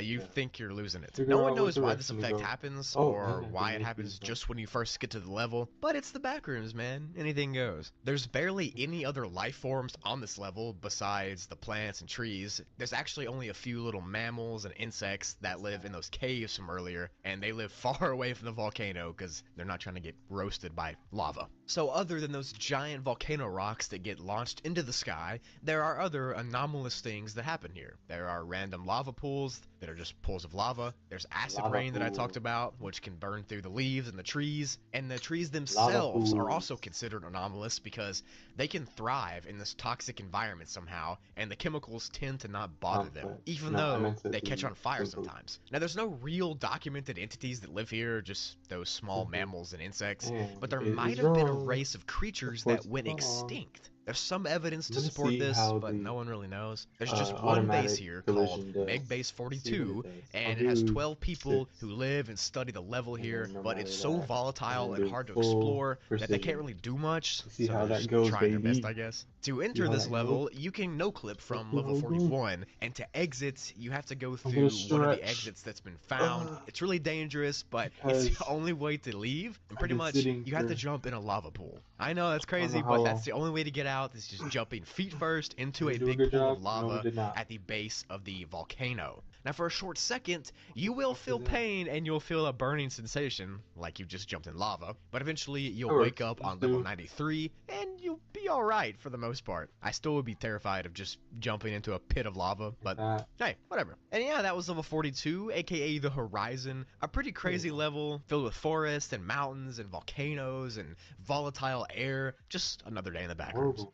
you think you're losing it. No one knows why this effect happens or why it happens just when you first get to the level, but it's the Backrooms, man. Anything goes. There's barely any other life forms on this level besides the plants and trees. There's actually only a few little mammals and insects that live in those caves from earlier, and they live far away from the volcano because they're not trying to get roasted by lava. So other than those giant volcano rocks that get launched into the sky, there are other anomalous things that happen here. There are random lava pools that are just pools of lava. There's acid rain that I talked about, which can burn through the leaves and the trees. And the trees themselves are also considered anomalous because they can thrive in this toxic environment somehow, and the chemicals tend to not bother them, even though they catch on fire sometimes. Now, there's no real documented entities that live here, just those small mammals and insects, but there might have been a race of creatures that went extinct. There's some evidence to support this, but no one really knows. There's just one base here called Meg Base 42, and it has 12 people who live and study the level here, but it's so volatile and hard to explore that they can't really do much, so they're just trying their best, I guess. To enter this level, you can no-clip from level 41, and to exit, you have to go through one of the exits that's been found. It's really dangerous, but it's the only way to leave, and pretty much, you have to jump in a lava pool. I know, that's crazy, but that's the only way to get out. Is just jumping feet first into a big pool of lava at the base of the volcano. Now for a short second, you will feel pain and you'll feel a burning sensation, like you just jumped in lava, but eventually you'll wake up on level 93 and you'll be alright for the most part. I still would be terrified of just jumping into a pit of lava, but hey, whatever. And yeah, that was level 42, aka the Horizon, a pretty crazy level filled with forests and mountains and volcanoes and volatile air, just another day in the Backrooms.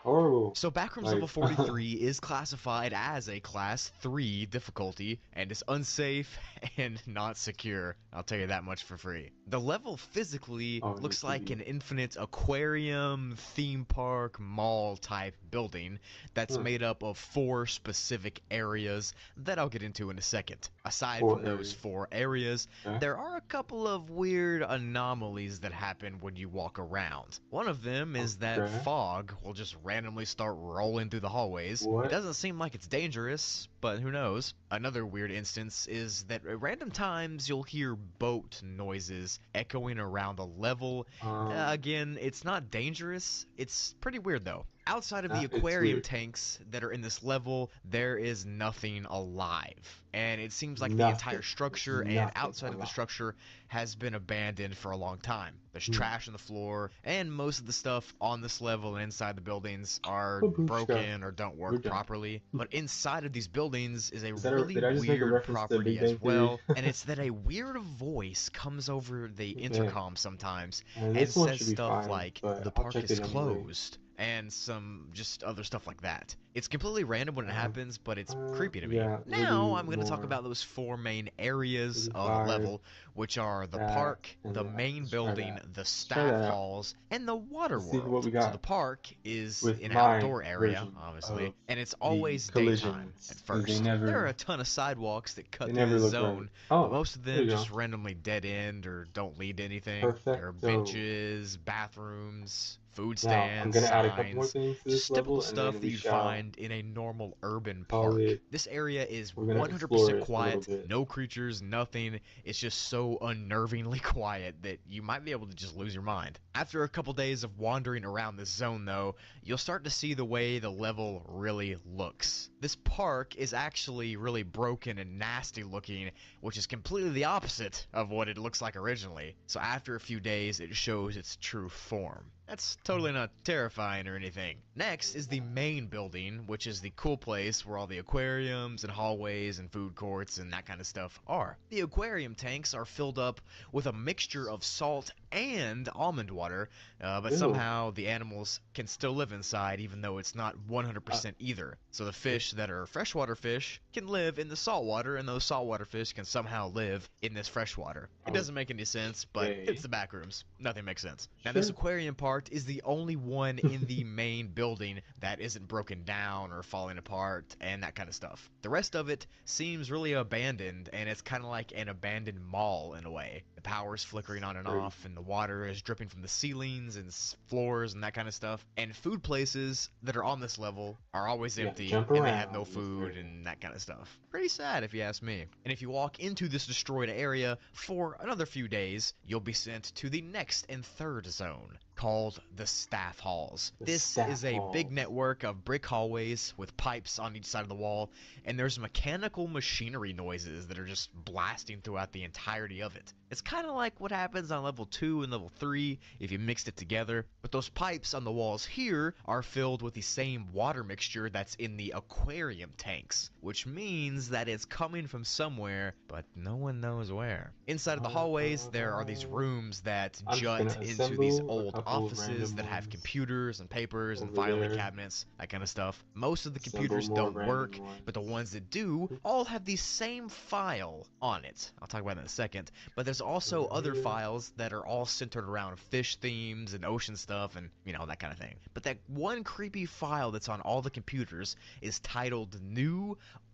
Horrible. So Backrooms level 43 is classified as a class 3 difficulty and is unsafe and not secure. I'll tell you that much for free. The level physically looks like an infinite aquarium, theme park, mall type building that's made up of 4 specific areas that I'll get into in a second. Aside from those 4 areas, there are a couple of weird anomalies that happen when you walk around. One of them is that fog will just randomly start rolling through the hallways. It doesn't seem like it's dangerous, but who knows. Another weird instance is that at random times you'll hear boat noises echoing around the level. Again, it's not dangerous. It's pretty weird though. Outside of the aquarium tanks that are in this level, there is nothing alive. And it seems like the entire structure and outside of the structure has been abandoned for a long time. There's trash on the floor, and most of the stuff on this level and inside the buildings are broken or don't work properly. But inside of these buildings is a really weird property as well, and it's that a weird voice comes over the intercom sometimes and says stuff like, "The park is closed," and some just other stuff like that. It's completely random when it happens, but it's creepy to me. Now I'm going to talk about those 4 main areas of the level, which are the park, the main building, the staff halls, and the water world. So the park is an outdoor area, obviously, and it's always daytime at first. There are a ton of sidewalks that cut through the zone, but most of them just randomly dead end or don't lead to anything. There are benches, bathrooms, food stands, signs, just typical stuff that you find in a normal urban park. This area is 100% quiet, no creatures, nothing. It's just so unnervingly quiet that you might be able to just lose your mind. After a couple days of wandering around this zone though, you'll start to see the way the level really looks. This park is actually really broken and nasty looking, which is completely the opposite of what it looks like originally. So after a few days, it shows its true form. That's totally not terrifying or anything. Next is the main building, which is the cool place where all the aquariums and hallways and food courts and that kind of stuff are. The aquarium tanks are filled up with a mixture of salt and almond water, but Ew. somehow the animals can still live inside even though it's not 100% either. So the fish that are freshwater fish can live in the saltwater, and those saltwater fish can somehow live in this freshwater. It doesn't make any sense, but it's the Backrooms. Nothing makes sense. Now this aquarium part is the only one in the main building that isn't broken down or falling apart and that kind of stuff. The rest of it seems really abandoned, and it's kind of like an abandoned mall in a way. The power's flickering on and off, and the water is dripping from the ceilings and floors and that kind of stuff. And food places that are on this level are always empty, and they have no food and that kind of stuff. Pretty sad if you ask me. And if you walk into this destroyed area for another few days, you'll be sent to the next and third zone, called the staff halls. This is a big network of brick hallways with pipes on each side of the wall, and there's mechanical machinery noises that are just blasting throughout the entirety of it. It's kind of like what happens on level 2 and level 3 if you mixed it together, but those pipes on the walls here are filled with the same water mixture that's in the aquarium tanks, which means that it's coming from somewhere, but no one knows where. Inside of the hallways, there are these rooms that jut into these old offices that have computers and papers and filing cabinets, that kind of stuff. Most of the computers don't work, but the ones that do all have the same file on it. I'll talk about that in a second, but there's also other files that are all centered around fish themes and ocean stuff and, you know, that kind of thing. But that one creepy file that's on all the computers is titled new_video.avi.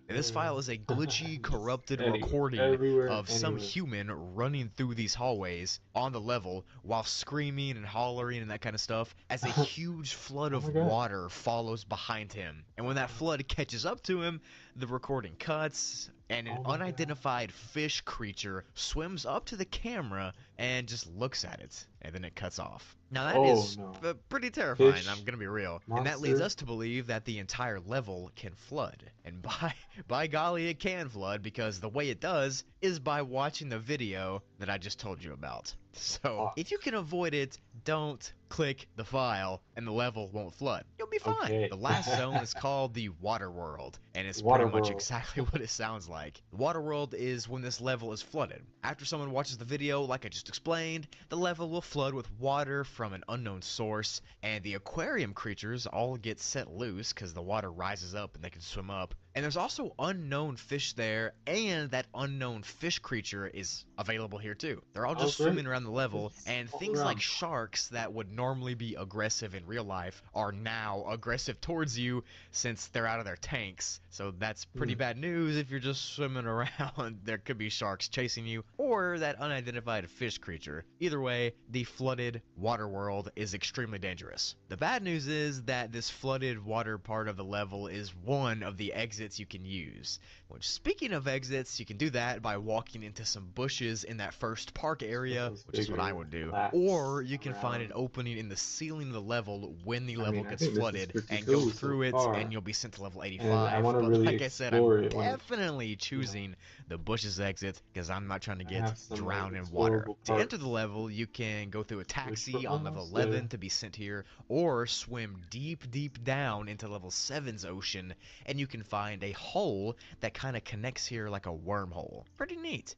And this file is a glitchy, corrupted recording of some human running through these hallways on the level while screaming and hollering and that kind of stuff as a huge flood of water follows behind him. And when that flood catches up to him, the recording cuts, and an unidentified fish creature swims up to the camera and just looks at it, and then it cuts off. Now that is pretty terrifying, I'm gonna be real. And that leads us to believe that the entire level can flood. And by golly, it can flood, because the way it does is by watching the video that I just told you about. So if you can avoid it, don't click the file and the level won't flood. You'll be fine. The last zone is called the Water World, and it's pretty much exactly what it sounds like. The Water World is when this level is flooded. After someone watches the video, like I just explained, the level will flood with water from an unknown source, and the aquarium creatures all get set loose because the water rises up and they can swim up. And there's also unknown fish there, and that unknown fish creature is available here too. They're all just swimming around the level, and things like sharks that would normally be aggressive in real life are now aggressive towards you since they're out of their tanks. So that's pretty bad news if you're just swimming around. There could be sharks chasing you, or that unidentified fish creature. Either way, the flooded water world is extremely dangerous. The bad news is that this flooded water part of the level is one of the exits you can use. Which, speaking of exits, you can do that by walking into some bushes in that first park area, which is what I would do. Or you can find an opening in the ceiling of the level when the level gets flooded and go through it, and you'll be sent to level 85. But like I said, I'm definitely choosing the bushes exit because I'm not trying to get drowned in water. To enter the level, you can go through a taxi on level 11 to be sent here, or swim deep down into level 7's ocean, and you can find a hole that kind of connects here like a wormhole. Pretty neat.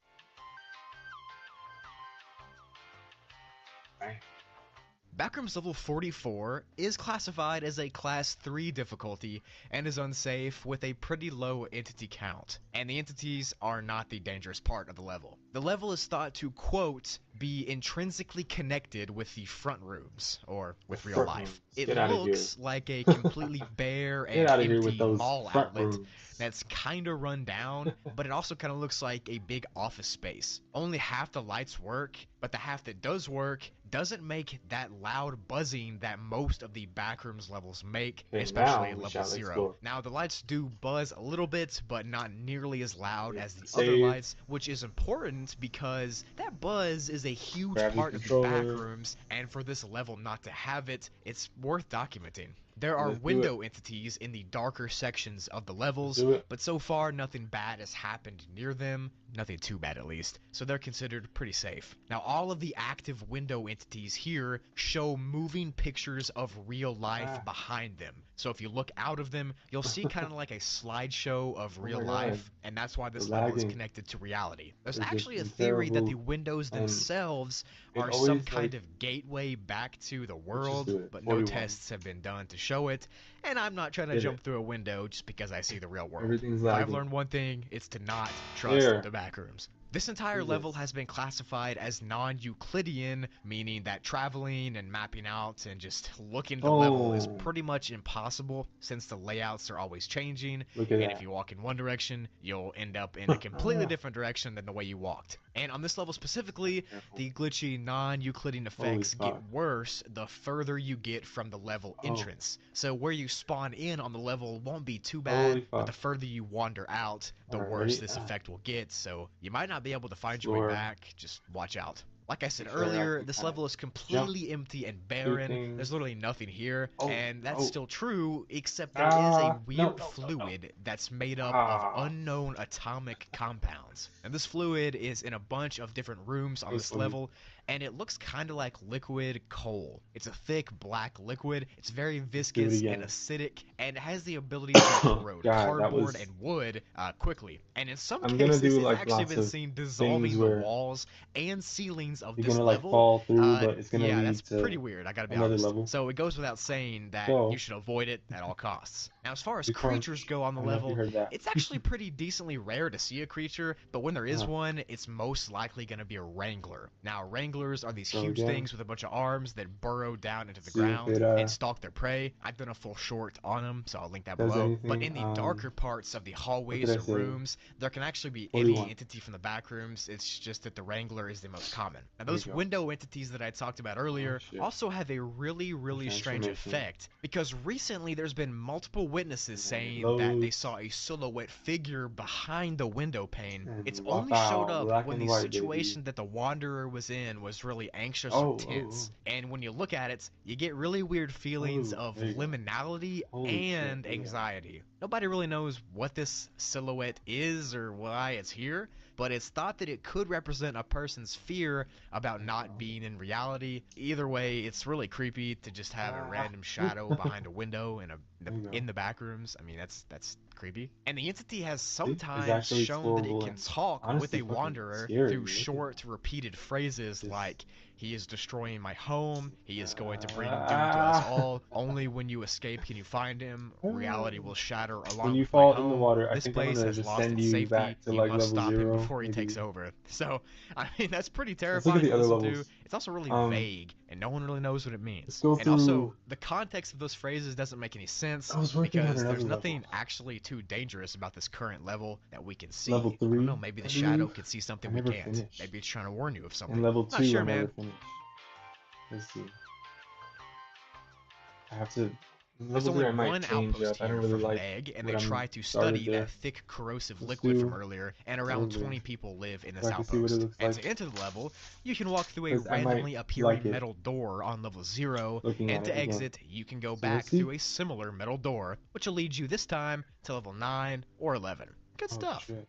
Backrooms level 44 is classified as a class 3 difficulty and is unsafe with a pretty low entity count. And the entities are not the dangerous part of the level. The level is thought to, quote, be intrinsically connected with the front rooms, or with real life. It looks like a completely bare and empty mall outlet that's kinda run down, but it also kinda looks like a big office space. Only half the lights work, but the half that does work doesn't make that loud buzzing that most of the Backrooms levels make, especially at level 0. Now, the lights do buzz a little bit, but not nearly as loud as the other lights, which is important because that buzz is a huge part of the Backrooms, and for this level not to have it, it's worth documenting. There are Let's do it. window entities in the darker sections of the Let's levels, do it. but so far nothing bad has happened near them. Nothing too bad, at least. So they're considered pretty safe. Now, all of the active window entities here show moving pictures of real life behind them. So if you look out of them, you'll see kind of like a slideshow of Oh real my God. life, and that's why this We're level is lagging. connected to reality. There's It's just actually a been theory that the terrible. windows And themselves it are some always kind like, of gateway back to the let's just world, do it. but no 41. tests have been done to show it, and I'm not trying to Get jump it. through a window just because I see the real world. Everything's If I've lagging. learned one thing, it's to not trust There. the backrooms. This entire Jesus. level has been classified as non-Euclidean, meaning that traveling and mapping out and just looking at the level is Oh, pretty much impossible since the layouts are always changing, look at and if that. you walk in one direction, you'll end up in a completely different direction than the way you walked. And on this level specifically, Careful. the glitchy non-Euclidean Holy effects get fuck. worse the further you get from the level Oh, entrance. So where you spawn in on the level won't be too holy bad, but the fuck. further you wander out, the worse Alright. this effect will get. So you might not be able to find your way Explore. back. Just watch out. Like I said Make sure I earlier, can this kinda level is jump completely empty and through barren. things. There's literally nothing here, Oh, and that's oh. still true, except there is a No, weird no, no. fluid that's made up of Ah. unknown atomic compounds. And this fluid is in a bunch of different rooms on Those this fluid. level, and it looks kind of like liquid coal. It's a thick black liquid. It's very viscous and again. acidic, and it has the ability to corrode God, that cardboard was. and wood quickly. And in some I'm gonna cases, do it's like actually lots been of seen things dissolving the where walls and ceilings of you're this gonna like level. fall through, but it's gonna Yeah, lead that's pretty to weird, I gotta be another honest. level. So it goes without saying that So, you should avoid it at all costs. Now, as far as the creatures crunch. go on the I don't know if you level, heard that. it's actually pretty decently rare to see a creature, but when there is Uh-huh. one, it's most likely gonna be a wrangler. Now, wranglers are these So huge again, things with a bunch of arms that burrow down into the see if ground it and stalk their prey. I've done a full short on them, so I'll link that does below. But anything. in the darker parts of the What hallways did I or say? rooms, there can actually be 41. any entity from the backrooms. It's just that the wrangler is the most common. Now, There you those go. window entities that I talked about earlier Oh shit. also have a really strange Transformation. effect, because recently there's been multiple witnesses And saying then that they loads. saw a silhouette figure behind the window pane. And It's wop only showed out. up Black when and the white, situation baby. that the wanderer was in was really anxious or Oh, tense. And when you look at it, you get really weird feelings oh. of There you go. liminality Holy shit. and There you go. anxiety. Nobody really knows what this silhouette is or why it's here, but it's thought that it could represent a person's fear about not being in reality. Either way, it's really creepy to just have a random shadow behind a window There you go. in the back rooms. I mean, that's creepy. And the entity has See? It's sometimes actually shown that it explorable can and talk with honestly a fucking wanderer scary. through Look at short, repeated phrases this. like, "He is destroying my home. He is going to bring doom to us all. Only when you escape can you find him. Reality will shatter along When you with my fall in the home. water, I This think I'm place gonna has just lost send its you safety. back to You like must level stop him 0, before he takes maybe. over." So, I mean, that's pretty Let's look terrifying at the to other listen to. levels. It's also really vague, and no one really knows what it Let's means. go And also, through. the context of those phrases doesn't make any sense, I was working on because another there's level. nothing actually too dangerous about this current level that we can see. Level I don't 3, know, maybe the I shadow believe. could see I something we never can't. finished. Maybe it's trying to warn you of something. And level Not 2, sure, I never man. finished. Let's see. I have to. There's Level 3, only I might one change outpost up. I here don't really from like Meg, and what they I'm try to started study there. that thick corrosive Let's liquid from do earlier, and around level 20 people live in this so I can see what it outpost. looks And like. to enter the level, you can walk through a 'Cause I might randomly appearing like it metal door on level 0, looking and at to it again. exit, you can go So back let's see. through a similar metal door, which will lead you this time to level 9 or 11. Good Oh stuff. shit.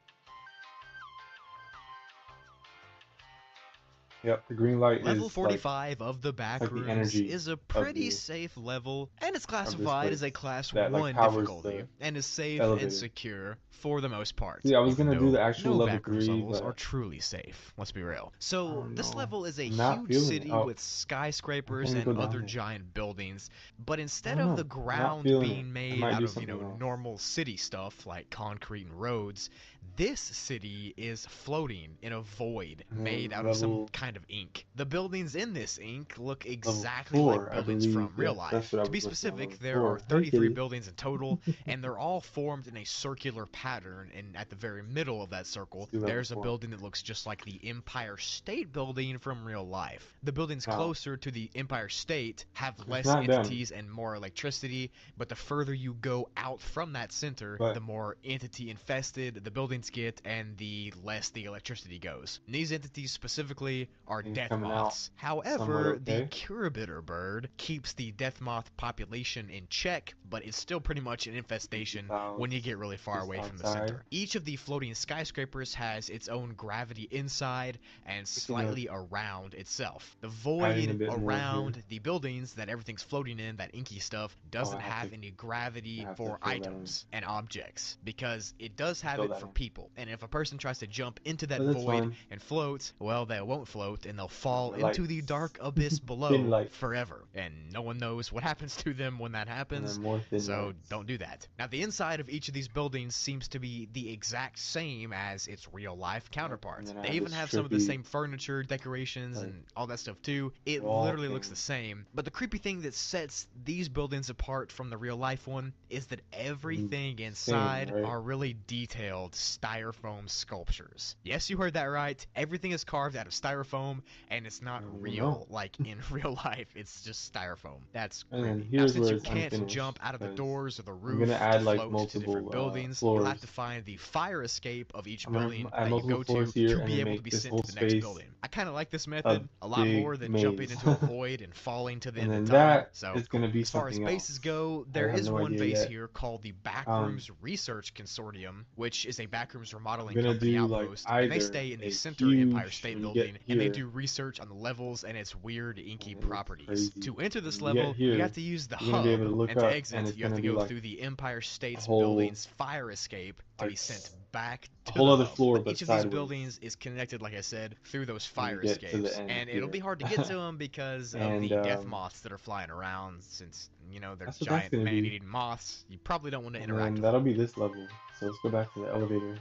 Yep, the green light Level is like 45 of the like the Backrooms energy is a of pretty the safe level, and it's of this classified as a place class that 1 like powers difficulty, the and is safe elevator. and secure for the most part. See, I was Even gonna do though the actual no level Backrooms 3, levels but are truly safe, let's be real. I So don't this know. level is a I'm not huge feeling it. city Oh, with I skyscrapers can't even and go down other there. giant buildings, but I instead don't of the know. I'm not ground feeling it. being I made might out do of, something else. normal city stuff like concrete and roads, this city is floating in a void And made then out of some level kind of ink. The buildings in this ink look level exactly 4, like I buildings believe. from real Yes, that's life. what I To be was looking at. specific, Level there are 4. Hey, 33 kitty. buildings in total, and they're all formed in a circular pattern, and at the very middle of that circle, Let's do level there's a 4. building that looks just like the Empire State Building from real life. The buildings Wow. closer to the Empire State have It's less not them, entities and more electricity, but the further you go out from that center, but the more entity infested the building buildings get and the less the electricity goes. And these entities specifically are Things death coming out moths. somewhat However, the okay. curabiter bird keeps the death moth population in check, but it's still pretty much an infestation Clouds when you get really far just away from the outside. center. Each of the floating skyscrapers has its own gravity inside and Speaking of slightly around itself. The adding a void bit more here. around the buildings that everything's floating in, that inky stuff, Oh, doesn't I have any gravity have to for fill that in. items and objects, because it does have Fill it that for in. people. And if a person tries to jump into that But that's void fine. and float, well, they won't float and they'll fall Lights. into the dark abyss Thin below lights. forever. And no one knows what happens to them when that And happens, then more thin so lights. don't do that. Now, the inside of each of these buildings seems to be the exact same as its real-life counterparts. then I They have even this have some of the trippy, same furniture, decorations, like, and all that stuff too. It wall literally looks thing. the same. But the creepy thing that sets these buildings apart from the real-life one is that everything inside right? are really detailed styrofoam sculptures. Yes, you heard that right. Everything is carved out of styrofoam, and it's not I don't real know. like in real life. It's just styrofoam. That's And then creepy. Now, here's since where you it's can't unfinished, jump out of the 'cause doors or the I'm roof gonna add to like float to different multiple buildings, floors. you'll have to find the fire escape of each I'm gonna building add that you multiple go floors here to and be then able to make be this sent whole to the next space building. I kind of like this method a lot big more than maze. jumping into a void and falling to the And end of then time. that So, is gonna be as far as something bases else. go, I there have is no one idea base yet. here called the Backrooms Research Consortium, which is a backrooms I'm remodeling gonna company do like outpost, and they either stay in the a center Empire huge State when you Building, get and they here, do research on the levels and its weird inky and it's properties. crazy. To enter this When you get level, you here, have to use the you're gonna be able hub, to look and to up, and exit, it's you have gonna to be go like through the Empire a State's whole Building's fire escape to be like sent back a to whole the other hub. floor, But but each of these sideways buildings is connected, like I said, through those when you fire get to escapes, the end and it'll here. be hard to get to them because of And the death moths that are flying around, since, you know, they're that's what that's giant gonna be. man-eating moths. You probably don't want to And interact then with that'll them. be this level. So let's go back to the elevator.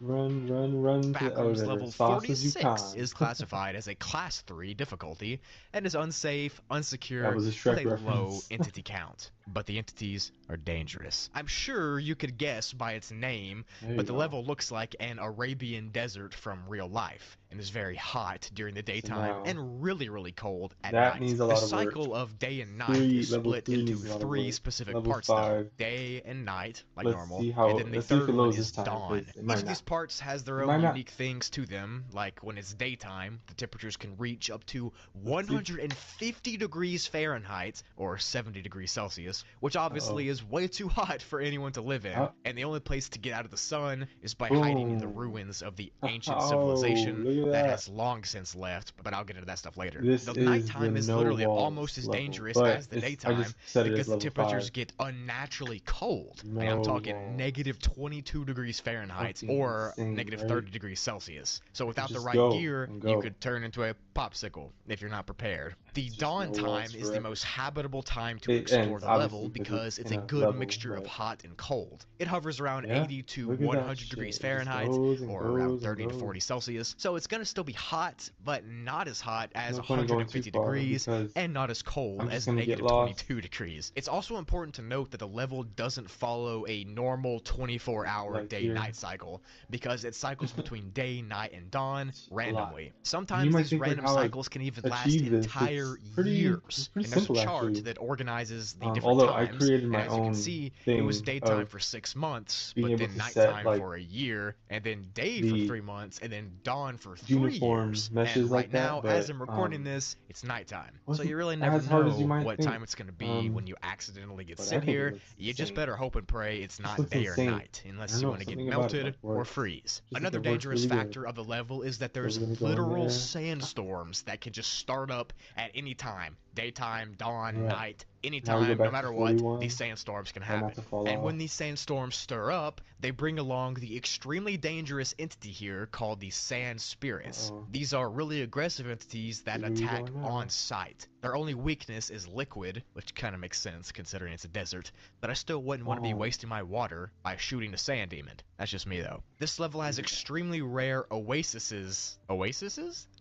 Run, run, run to the Backrooms elevator level as fast as you 46 can. is classified as a Class 3 difficulty and is unsafe, That unsecure, was a with Shrek a low reference. entity count. But the entities are dangerous. I'm sure you could guess by its name, There you but the go. level looks like an Arabian desert from real life and is very hot during the daytime now and really, really cold at that night. needs a The lot of work. cycle of day and night Level is split 3 into needs a lot of 3 work. specific Level parts though. 5. Day and night, like Let's normal, see how. and then the Let's see if third it one loads is this time. dawn. 'Cause it Each might of these not. parts has their It own might not. unique things to them, like when it's daytime, the temperatures can reach up to Let's see. 150 degrees Fahrenheit, or 70 degrees Celsius, which obviously Uh-oh. is way too hot for anyone to live in, Oh. and the only place to get out of the sun is by hiding in the Boom. ruins of the ancient Oh, civilization look at that that. has long since left, but I'll get into that stuff later. This The is nighttime the is no literally walls almost as level, dangerous but as the I daytime just set it because as the level temperatures 5. get unnaturally cold. No And I'm talking walls. negative 22 degrees Fahrenheit Fucking or insane, negative right? 30 degrees Celsius. So without the Just right go gear, and you go. could turn into a popsicle if you're not prepared. The It's just dawn no time walls is the forever. most habitable time to It explore ends, the level obviously, because it's in a a good level, mixture of but hot and cold. It hovers around yeah, 80 to look at that 100 degrees shit. It just Fahrenheit goes and or around goes and 30 to goes. 40 Celsius. So it's going to still be hot, but not as hot as No point in going too 150 far degrees because and not as cold I'm as just gonna get negative lost. 22 degrees. It's also important to note that the level doesn't follow a normal 24-hour Like day-night cycle because it cycles between day, night, and dawn It's a lot. randomly. You Sometimes might these think like random how I cycles can even last achieved this. entire It's pretty years. pretty And there's a simple chart actually. that organizes the different Although I times. created And my as you can own see, it thing was daytime of for 6 months, being but able then to set nighttime like for a year, and then day for the 3 months, and then dawn for 3 uniform years. meshes And right like now, that, as but I'm recording this, it's nighttime. So wasn't you really never as hard as you know might what think. time it's going to be when you accidentally get But I sent think it here. looks You just insane. better hope and pray it's This not looks day or insane. night, I unless don't you know, want to get something about it melted like or works. freeze. Just like Another it works dangerous really good. factor of the level is that So there's we're gonna go in literal there. sandstorms that can just start up at any time. Daytime, dawn, Alright. night, Now we go anytime, no back to matter what, 41. these sandstorms can Try not happen. to fall And when off. these sandstorms stir up, they bring along the extremely dangerous entity here called the sand spirits. Uh-oh. These are really aggressive entities that Where we attack going now? on sight. Their only weakness is liquid, which kind of makes sense considering it's a desert, but I still wouldn't want to be Oh. wasting my water by shooting a sand demon. That's just me though. This level has extremely rare oases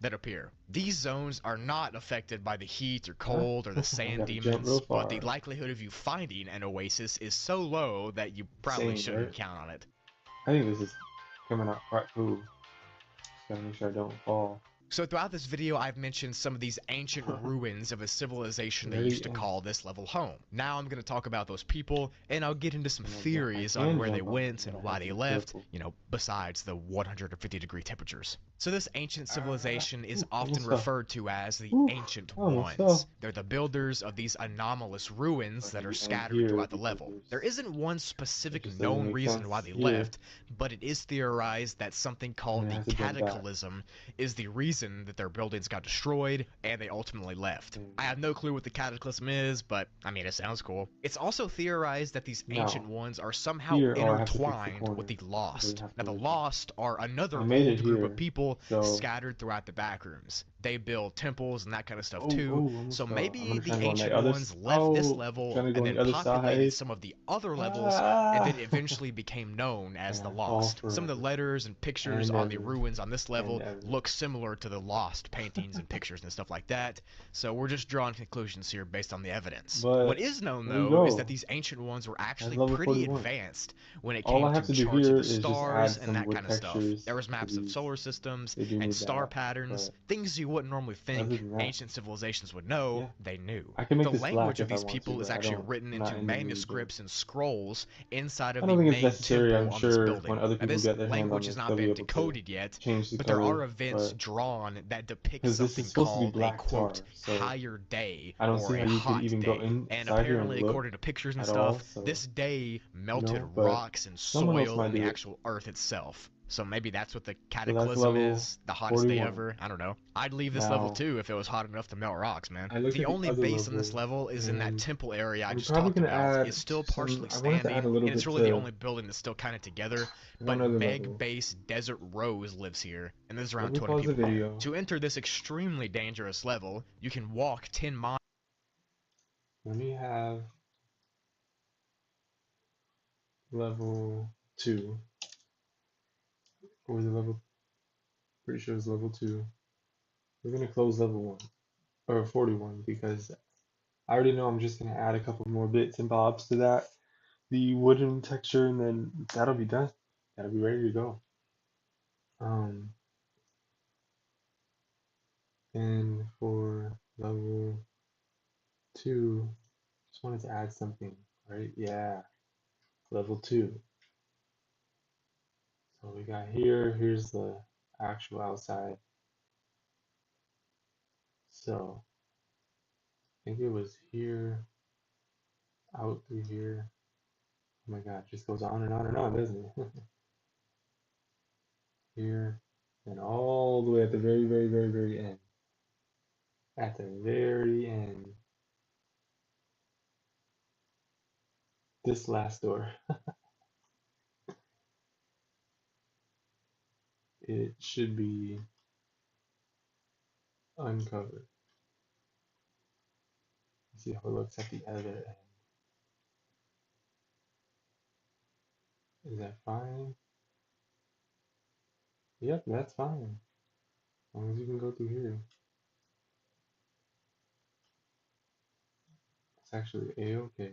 that appear. These zones are not affected by the heat or cold or the sand gotta jump demons, real but the far. likelihood of you finding an oasis is so low that you probably Insane, shouldn't right? count on it. I think this is coming out quite cool. Just gotta make sure I don't fall. So throughout this video, I've mentioned some of these ancient ruins of a civilization that Very used to end. call this level home. Now I'm going to talk about those people, and I'll get into some I theories on can where they jump on them, went but and I why have to they be left, careful. besides the 150-degree temperatures. So this ancient civilization is often Almost fell. referred to as the Ooh, Ancient I almost Ones. fell. They're the builders of these anomalous ruins But that are you end scattered here throughout the because level. There isn't one it specific just doesn't known make reason why sense they here, left, but it is theorized that something and called then I the have to jump back. cataclysm is the reason that their buildings got destroyed and they ultimately left. And I have no clue what the cataclysm is, but I mean, it sounds cool. It's also theorized that these ancient now ones are somehow here, oh, I have to fix the intertwined with corner. the I really lost. have Now, to the work on. lost are I another made it old group of here, people so scattered throughout the backrooms. They build temples and that kind of stuff oh, too, almost so fell. I'm maybe gonna try the and go on the ancient other. ones left this Oh, level trying to go and on the then other populated side. some of the other levels, and then Ah! eventually became known as And the I fall lost. Some of the forever letters and pictures and on the ever ruins on this and level ever. look similar to the lost paintings and pictures and stuff like that, so we're just drawing conclusions here based on the evidence. What But is known, there we though, is that go. these ancient ones were That's actually level pretty 41. advanced when it All came I have to to do charts of here the is just stars add and some that wood kind of stuff. textures There was to maps of these. solar systems They do and need star that, patterns, but things you wouldn't normally other think than that, ancient civilizations would know, yeah. they knew. I can make The this black language of if I these want to, people is but I actually don't. written I'm into not in the mood to. manuscripts and scrolls inside I of the don't think it's main necessary. temple I'm on this sure when building. other Now, people this get their hands on language has this, not they'll be been able to decoded yet, change the but there are color. events But drawn that depict because this is something supposed to be called a black tar, quote so higher day I don't or see a how you could hot even go day. And inside here and apparently, look according to pictures and at all. stuff, So this day melted but rocks and someone else soil might and the do it. actual earth itself. So maybe that's what the So that's cataclysm level is, the hottest day 41. ever. I don't know. I'd leave this level Now too if it was hot enough to melt rocks, man. I looked The at the only other base in this level, level is in that and temple area I we're just probably talked gonna about. add It's still some. partially I wanted to add standing, a little and it's bit really the to only building that's still kind of together. one But other Meg level. Base Desert Rose lives here, and there's Let around me 20 pause the people. video. To enter this extremely dangerous level, you can walk 10 miles. Let me have level 2. Or was it level? Pretty sure it's level 2. We're gonna close level 1 or 41 because I already know I'm just gonna add a couple more bits and bobs to that, the wooden texture, and then that'll be done. That'll be ready to go. Um, and for level 2, just wanted to add something, right? Yeah, level 2. So we got here. Here's the actual outside. So I think it was here, out through here. Oh my God, it just goes on and on and on, doesn't it? Here, and all the way at the very, very, very, very end. At the very end, this last door, it should be uncovered. See how it looks at the other end. Is that fine? Yep, that's fine. As long as you can go through here. It's actually a-okay.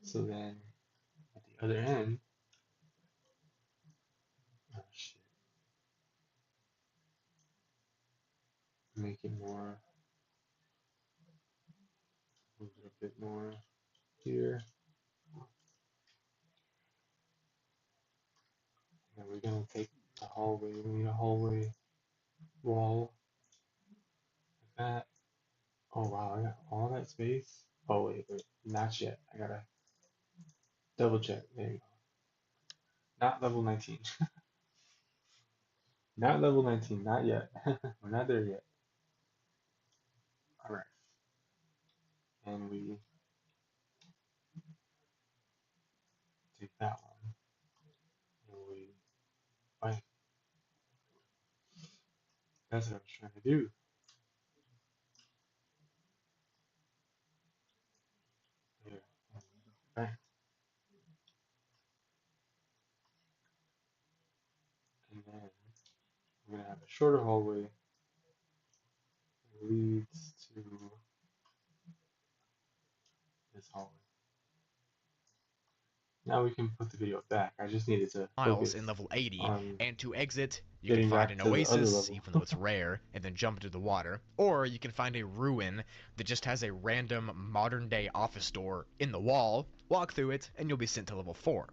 So then, at the other end, oh shit, make it more, move it a bit more here. And we're gonna take the hallway. We need a hallway wall like that. Oh wow, I got all that space. Oh wait, not yet. I gotta double check. There you go. Not level 19. Not level 19. Not yet. We're not there yet. All right. And we take that one. And we bang. That's what I was trying to do. There. And bang. And then we're gonna have a shorter hallway that leads to this hallway. Now we can put the video back. I just needed to miles focus in level 80, on and to exit, you can getting find back an to the other oasis, level. even though it's rare, and then jump into the water, or you can find a ruin that just has a random modern-day office door in the wall, walk through it, and you'll be sent to level 4.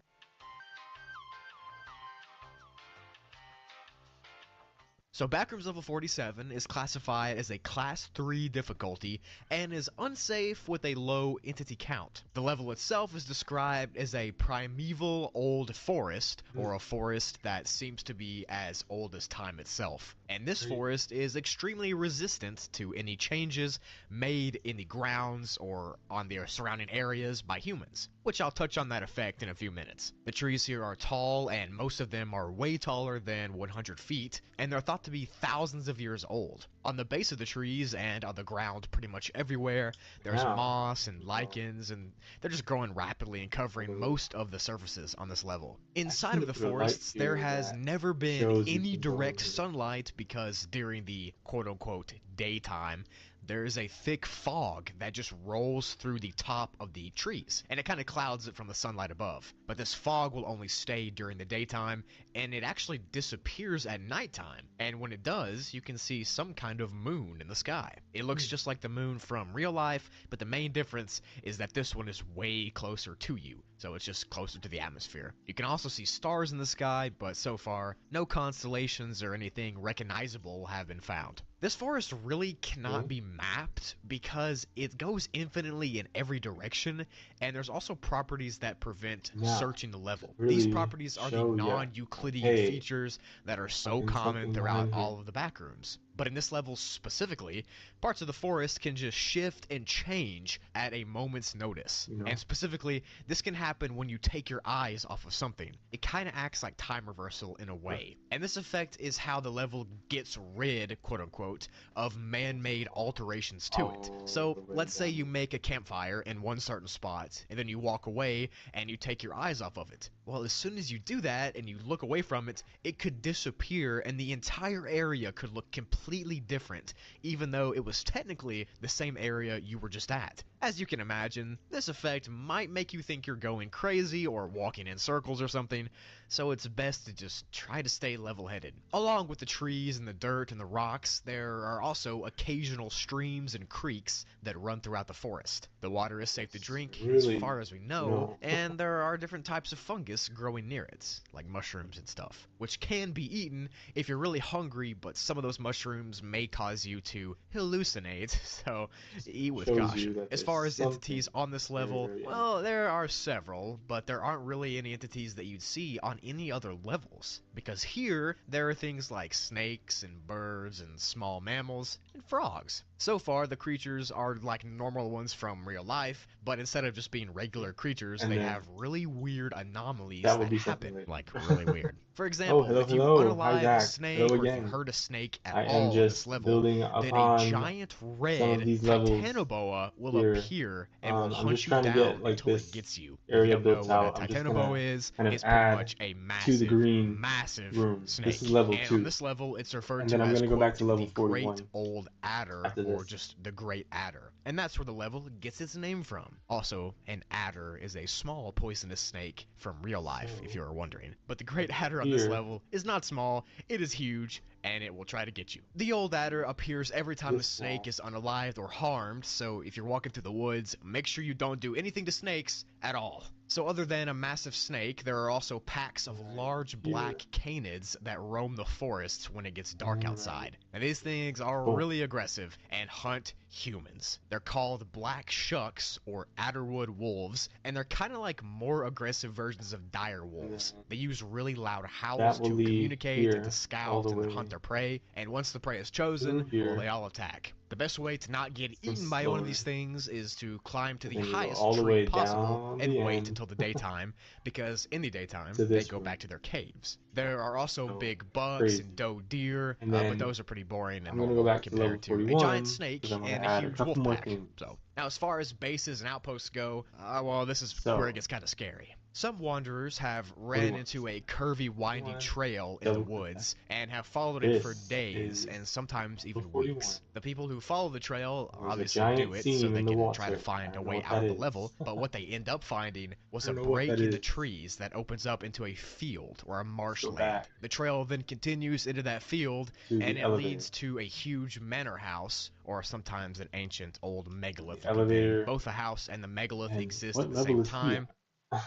So Backrooms level 47 is classified as a class 3 difficulty and is unsafe with a low entity count. The level itself is described as a primeval old forest, or a forest that seems to be as old as time itself. And this forest is extremely resistant to any changes made in the grounds or on the surrounding areas by humans, which I'll touch on that effect in a few minutes. The trees here are tall, and most of them are way taller than 100 feet, and they're thought to be thousands of years old. On the base of the trees and on the ground pretty much everywhere, there's moss and lichens, and they're just growing rapidly and covering most of the surfaces on this level. Inside of the forests, there has never been any direct sunlight because during the quote-unquote daytime, there's a thick fog that just rolls through the top of the trees, and it kind of clouds it from the sunlight above. But this fog will only stay during the daytime, and it actually disappears at nighttime. And when it does, you can see some kind of moon in the sky. It looks just like the moon from real life, but the main difference is that this one is way closer to you, so it's just closer to the atmosphere. You can also see stars in the sky, but so far, no constellations or anything recognizable have been found. This forest really cannot be mapped because it goes infinitely in every direction, and there's also properties that prevent searching the level. These properties are the non-Euclidean features that are so common throughout all of the backrooms. But in this level specifically, parts of the forest can just shift and change at a moment's notice. And specifically, this can happen when you take your eyes off of something. It kind of acts like time reversal in a way. And this effect is how the level gets rid, quote-unquote, of man-made alterations to it. So, let's say you make a campfire in one certain spot, and then you walk away and you take your eyes off of it. Well, as soon as you do that and you look away from it, it could disappear and the entire area could look completely different, even though it was technically the same area you were just at. As you can imagine, this effect might make you think you're going crazy or walking in circles or something, so it's best to just try to stay level-headed. Along with the trees and the dirt and the rocks, there are also occasional streams and creeks that run throughout the forest. The water is safe to drink, as far as we know, and there are different types of fungus growing near it, like mushrooms and stuff, which can be eaten if you're really hungry, but some of those mushrooms may cause you to hallucinate, so eat with caution. As far as entities on this level, well, there are several, but there aren't really any entities that you'd see on any other levels, because here there are things like snakes and birds and small mammals and frogs. So far, the creatures are like normal ones from real life, but instead of just being regular creatures, they have really weird anomalies that happen, like really weird. For example, if you unalive a snake, or if you hurt a snake at all on this level, then a giant red titanoboa will appear and will hunt you down until it gets you. If you don't know what a titanoboa is, it's pretty much a massive snake. And on this level, it's referred to as, quote, the Great Old Adder, or just the Great Adder. And that's where the level gets its name from. Also, an adder is a small poisonous snake from real life, if you were wondering. But the Great Adder on this level is not small, it is huge, and it will try to get you. The old adder appears every time a snake is unalived or harmed, so if you're walking through the woods, make sure you don't do anything to snakes at all. So other than a massive snake, there are also packs of large black canids that roam the forests when it gets dark outside. And these things are really aggressive and hunt humans. They're called black shucks, or adderwood wolves, and they're kind of like more aggressive versions of dire wolves. They use really loud howls to communicate and to scout and hunt their prey, and once the prey is chosen, well, they all attack. The best way to not get eaten by one of these things is to climb to the highest tree possible and wait until the daytime, because in the daytime, they go back to their caves. There are also big bucks and doe deer, but those are pretty boring and normal compared to a giant snake and a huge wolf pack. So Now, as far as bases and outposts go, well, this is where it So, gets kind of scary. Some wanderers have ran 41. into a curvy, winding 41. trail in the Double click that. woods and have followed it for This days is and sometimes level even 41. weeks. The people who follow the trail There's a obviously do giant it so seam they in the can try to water. I find a don't know way what out that of the is. level, but what they end up finding was I a don't know what break that in the is. trees that opens up into a field or a Let's go marshland. back The trail then continues into that field to and the it elevator. leads to a huge manor house, or sometimes an ancient old megalith The looking thing. elevator. Both the house and the megalith And exist what at the level same is he time. at?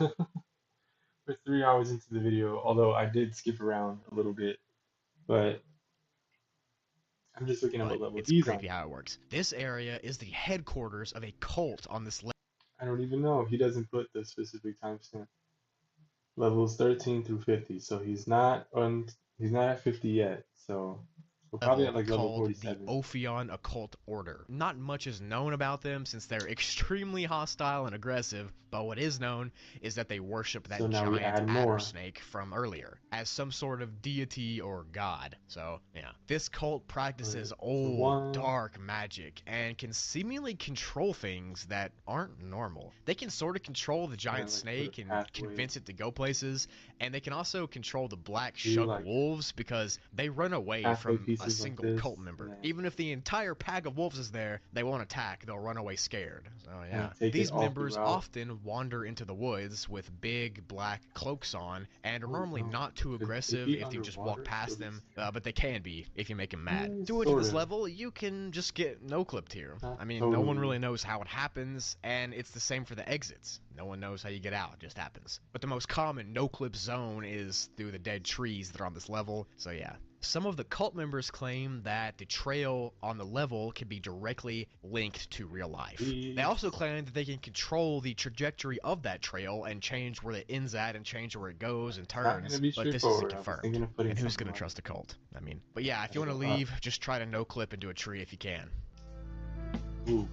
We're 3 hours into the video, although I did skip around a little bit, but I'm just looking at But what level it's he's on. creepy how it works. This area is the headquarters of a cult on this I don't even know. He doesn't put the specific timestamp. Levels 13 through 50, so he's not at 50 yet. So we're probably at level like level called the 47. Ophion Occult Order. Not much is known about them since they're extremely hostile and aggressive, but what is known is that they worship that So now we giant add adder more. snake from earlier as some sort of deity or god. So, yeah. This cult practices old, one. dark magic and can seemingly control things that aren't normal. They can sort of control the giant like, snake put a and pathway. convince it to go places, and they can also control the black Do, shuck like, wolves because they run away pathway from a pieces like single this, cult member. and then- Even if the entire pack of wolves is there, they won't attack, they'll run away scared. So yeah. take it These all members throughout. often wander into the woods with big black cloaks on and are normally no. not too Could it aggressive be if you just underwater? walk past Still be them, but they can be if you make them mad. Mm, To enter this sorta. level, you can just get no-clipped here. Not I mean, no one totally. really knows how it happens, and it's the same for the exits. No one knows how you get out, it just happens. But the most common no-clip zone is through the dead trees that are on this level, so yeah. Some of the cult members claim that the trail on the level can be directly linked to real life. They also claim that they can control the trajectory of that trail and change where it ends at and change where it goes and turns, but this isn't confirmed. And who's going to trust a cult? I mean, but yeah, if you want to leave, just try to no-clip into a tree if you can. Ooh,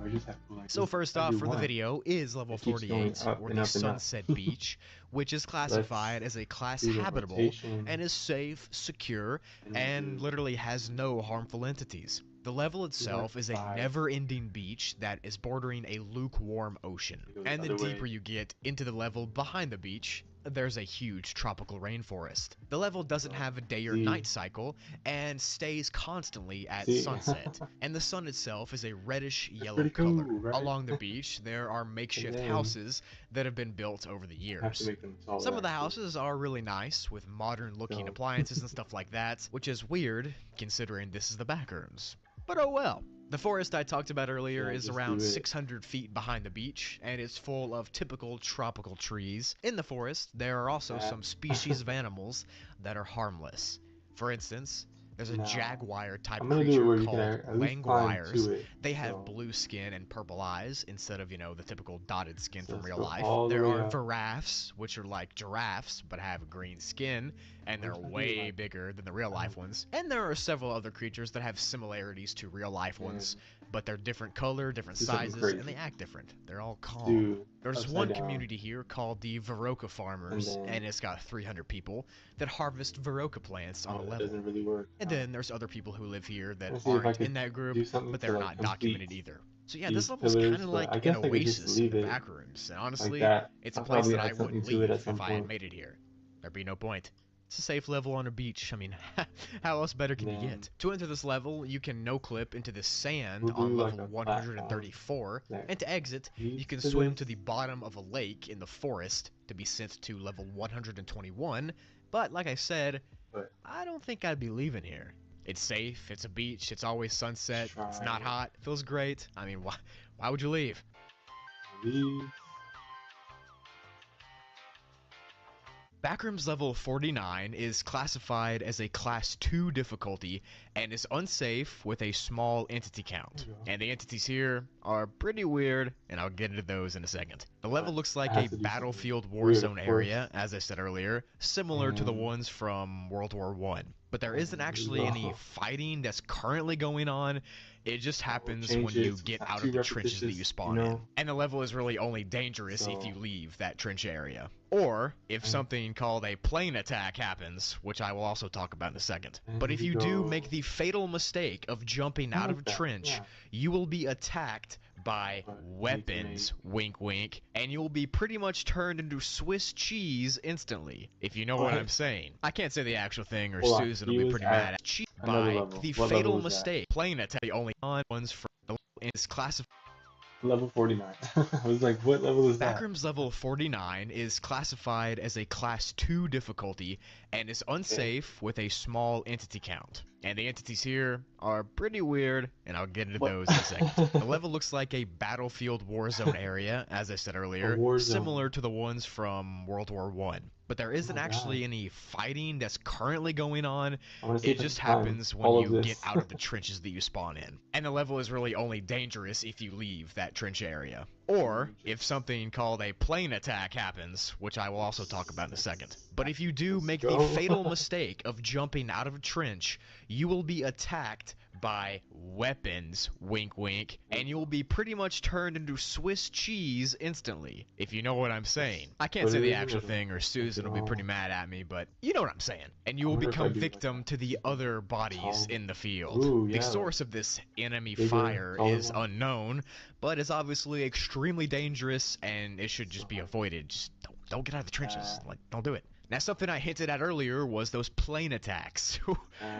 I just have to like. So first off for the video is level It keeps going 48, up or and the up and up. Sunset Beach, which is classified as a class do the habitable rotation. and is safe, secure, and literally has no harmful entities. The level itself is a 5. never-ending beach that is bordering a lukewarm ocean. It goes And the the other way. deeper you get into the level behind the beach, there's a huge tropical rainforest. The level doesn't have a day or night cycle and stays constantly at sunset. And the sun itself is a reddish yellow pretty color. cool, right? Along the beach, there are makeshift then houses that have been built over the I have to years. make them taller, Some of the actually. houses are really nice with modern looking So- appliances and stuff like that, which is weird considering this is the Backrooms. But oh well. The forest I talked about earlier Yeah, is just around do it. 600 feet behind the beach, and it's full of typical tropical trees. In the forest, there are also some species of animals that are harmless. For instance, there's a Now, jaguar-type I'm gonna do it where creature you can called at least climb languires. to it. They have so- blue skin and purple eyes instead of, the typical dotted skin So from let's real go life. all the There way are up. giraffes, which are like giraffes but have green skin, and they're Where's the way like- bigger than the real life ones. And there are several other creatures that have similarities to real life ones, but they're different color, different Do something sizes, crazy. and they act different. They're all calm. Do There's upside one down. community here called the Veroca Farmers, And then- and it's got 300 people that harvest Veroca plants on Oh, the that level. doesn't really work. And then there's other people who live here that Let's see if I aren't could in that group, do something but to, they're like, not documented complete either. So yeah, these this level's pillars, kind of but like I an guess I could just oasis in leave the it Backrooms. And honestly, like that. it's a I'll place probably that I add something wouldn't to it leave at some if I had point. made it here. There'd be no point. It's a safe level on a beach. I mean, how else better can you Then- get? To enter this level, you can no-clip into the sand We'll on do, like, level a platform 134, that and to exit, you can to swim this. to the bottom of a lake in the forest to be sent to level 121. But like I said, But- I don't think I'd be leaving here. It's safe, it's a beach, it's always sunset, it's not Try. hot, feels great. I mean, why would you leave? Leave. Backrooms level 49 is classified as a class 2 difficulty and is unsafe with a small entity count. There you go. And the entities here are pretty weird, and I'll get into those in a second. The level looks like has a to do battlefield something war weird, zone of course. area, as I said earlier, similar to the And- ones from World War I. But there isn't There you actually go. any fighting that's currently going on. It just happens when change you it so get it's not out too of the trenches that you repetitious, spawn you in. know? And the level is really only dangerous if So- you leave that trench area. Or if something called a plane attack happens, which I will also talk about in a second. And But if we you do go- make the fatal mistake of jumping out of a like that, trench, yeah. you will be attacked by Wink, wink. weapons, wink wink, and you'll be pretty much turned into Swiss cheese instantly, if you know what I'm What? saying. I can't say the actual thing or Hold on. Susan will He be was pretty mad at at cheese another by level. the What level fatal was that? mistake. Playing attack the only ones for the is classified. Level 49. I was like, what level is that? Backrooms level 49 is classified as a class 2 difficulty and is unsafe with a small entity count. And the entities here are pretty weird, and I'll get into What? those in a second. The level looks like a battlefield war zone area, as I said earlier, war zone. similar to the ones from World War I. But there isn't actually any fighting that's currently going on. I wanna see It if I just can climb happens when all of you this. get out of the trenches that you spawn in. And the level is really only dangerous if you leave that trench area. Or if something called a plane attack happens, which I will also talk about in a second. But if you do make the fatal mistake of jumping out of a trench, you will be attacked by weapons, wink wink, and you'll be pretty much turned into Swiss cheese instantly, if you know what I'm saying. I can't say the actual thing or Susan will be pretty mad at me, but you know what I'm saying. And you will become victim to the other bodies in the field. The source of this enemy fire is unknown, but is obviously extremely dangerous and it should just be avoided. Just don't get out of the trenches. Like, don't do it. Now, something I hinted at earlier was those plane attacks,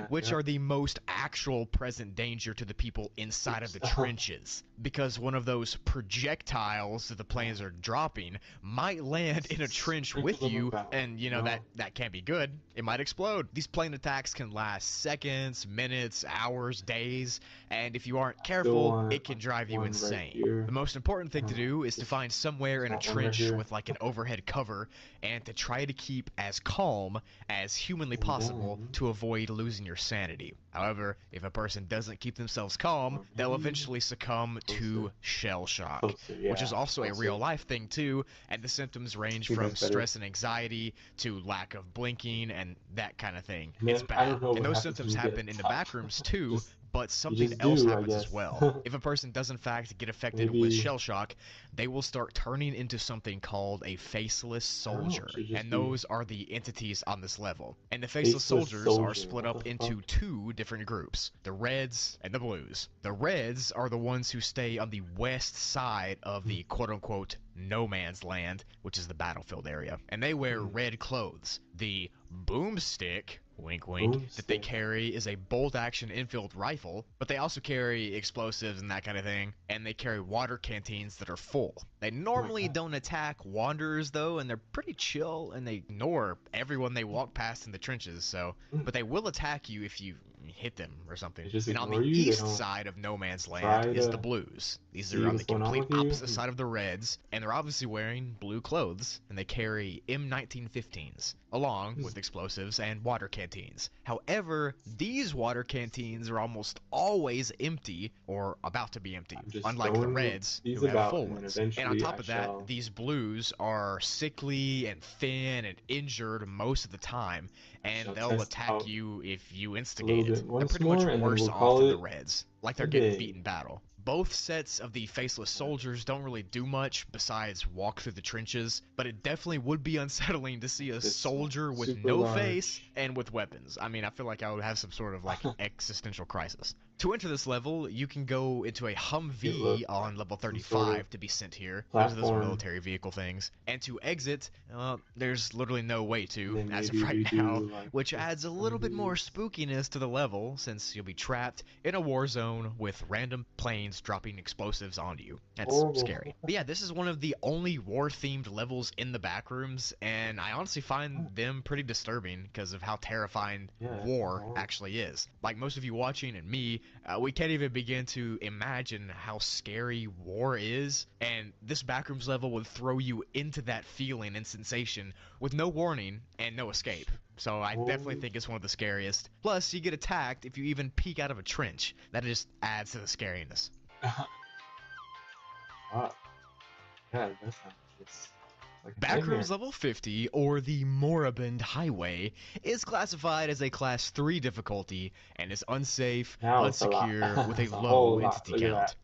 which are the most actual present danger to the people inside of the trenches. Because one of those projectiles that the planes are dropping might land in a trench with you, and, you know, that can't be good. It might explode. These plane attacks can last seconds, minutes, hours, days, and if you aren't careful, it can drive you insane. The most important thing to do is to find somewhere in a trench with, like, an overhead cover, and to try to keep as calm as humanly possible to avoid losing your sanity. However, if a person doesn't keep themselves calm, they'll eventually succumb to shell shock, which is also a real life thing too, and the symptoms range from stress and anxiety to lack of blinking and that kind of thing. It's bad. And those symptoms happen in the backrooms too, but something else happens as well. If a person does in fact get affected with shell shock, they will start turning into something called a faceless soldier, and those are the entities on this level. And the faceless soldiers are split up into two different groups, the reds and the blues. The reds are the ones who stay on the west side of the quote-unquote no man's land, which is the battlefield area, and they wear red clothes. The boomstick, wink wink, that they carry is a bolt-action infield rifle, but they also carry explosives and that kind of thing, and they carry water canteens that are full. They normally don't attack wanderers though, and they're pretty chill, and they ignore everyone they walk past in the trenches, so, but they will attack you if you hit them or something. And on the east side of no man's land is the blues. These are on the complete opposite side of the reds, and they're obviously wearing blue clothes, and they carry M1915s, along with explosives and water canteens. However, these water canteens are almost always empty, or about to be empty, unlike the reds, who have full ones. And on top of that, these blues are sickly and thin and injured most of the time, and they'll attack you if you instigate it. They're pretty much worse off than the reds, like they're getting beat in battle. Both sets of the faceless soldiers don't really do much besides walk through the trenches, but it definitely would be unsettling to see a soldier with no face and with weapons. I mean, I feel like I would have some sort of like existential crisis. To enter this level, you can go into a Humvee on level 35 to be sent here. Those are those military vehicle things. And to exit, there's literally no way to, as of right now, which adds a little bit more spookiness to the level, since you'll be trapped in a war zone with random planes dropping explosives on you. That's scary. But yeah, this is one of the only war-themed levels in the Backrooms, and I honestly find them pretty disturbing because of how terrifying war actually is. Like most of you watching and me, we can't even begin to imagine how scary war is, and this Backrooms level would throw you into that feeling and sensation with no warning and no escape. So I definitely think it's one of the scariest. Plus, you get attacked if you even peek out of a trench. That just adds to the scariness. Wow. Yeah, that sounds just like Backrooms level 50, or the Moribund Highway, is classified as a class 3 difficulty and is unsafe, unsecure, with a low entity count.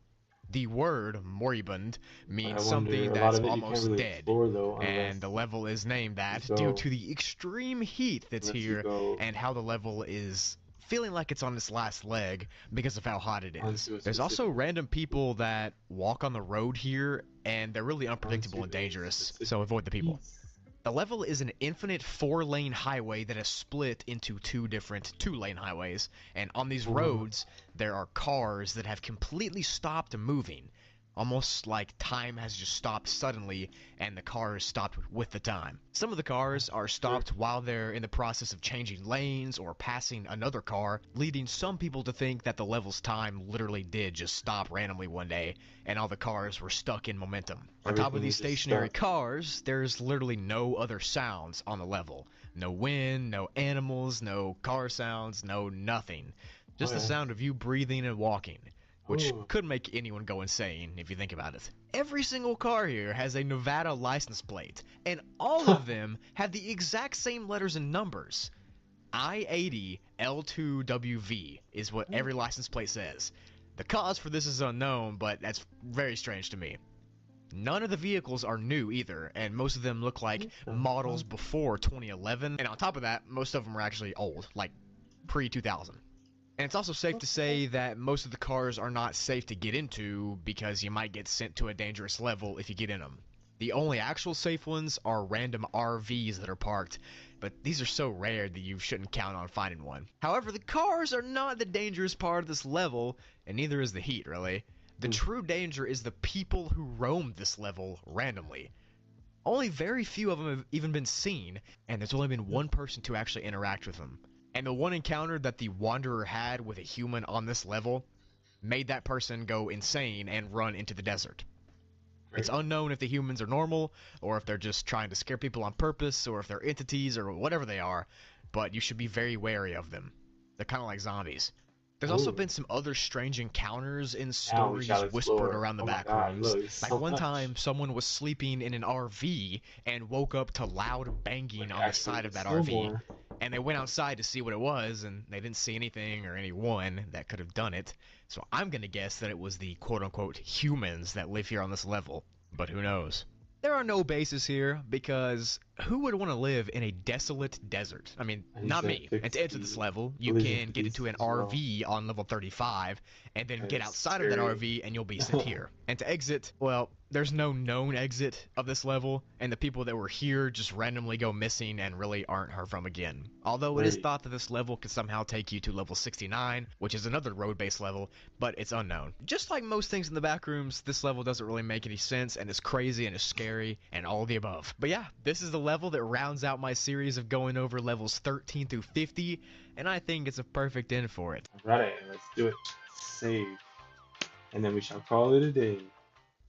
The word moribund means something that's almost dead, and the level is named that due to the extreme heat that's here and how the level is feeling like it's on its last leg because of how hot it is. Onto a There's also specific- random people that walk on the road here, and they're really unpredictable and onto a dangerous, specific so avoid the people. piece. The level is an infinite 4-lane highway that is split into 2 different 2-lane highways, and on these roads, there are cars that have completely stopped moving. Almost like time has just stopped suddenly, and the cars stopped with the time. Some of the cars are stopped while they're in the process of changing lanes or passing another car, leading some people to think that the level's time literally did just stop randomly one day, and all the cars were stuck in momentum. On top of Everything these is just stationary stuck. cars, there's literally no other sounds on the level. No wind, no animals, no car sounds, no nothing. Just the yeah. sound of you breathing and walking, which Oh. could make anyone go insane if you think about it. Every single car here has a Nevada license plate, and all of them have the exact same letters and numbers. I-80 L2WV is what every license plate says. The cause for this is unknown, but that's very strange to me. None of the vehicles are new either, and most of them look like models before 2011, and on top of that, most of them are actually old, like pre-2000. And it's also safe to say that most of the cars are not safe to get into because you might get sent to a dangerous level if you get in them. The only actual safe ones are random RVs that are parked, but these are so rare that you shouldn't count on finding one. However, the cars are not the dangerous part of this level, and neither is the heat, really. The true danger is the people who roam this level randomly. Only very few of them have even been seen, and there's only been one person to actually interact with them. And the one encounter that the Wanderer had with a human on this level made that person go insane and run into the desert. It's unknown if the humans are normal, or if they're just trying to scare people on purpose, or if they're entities, or whatever they are, but you should be very wary of them. They're kind of like zombies. There's also been some other strange encounters in stories whispered around the Backrooms. Like one time, someone was sleeping in an RV and woke up to loud banging on the side of that RV. And they went outside to see what it was, and they didn't see anything or anyone that could have done it. So I'm gonna guess that it was the quote-unquote humans that live here on this level. But who knows? There are no bases here, because who would want to live in a desolate desert? I mean, not me. And to enter this level, you can get into an RV on level 35, and then get outside of that RV, and you'll be sent here. And to exit, well, there's no known exit of this level, and the people that were here just randomly go missing and really aren't heard from again. Although it is thought that this level could somehow take you to level 69, which is another road-based level, but it's unknown. Just like most things in the Backrooms, this level doesn't really make any sense, and is crazy and is scary, and all of the above. But yeah, this is the level that rounds out my series of going over levels 13 through 50, and I think it's a perfect end for it. Alright, let's do it. Save. And then we shall call it a day.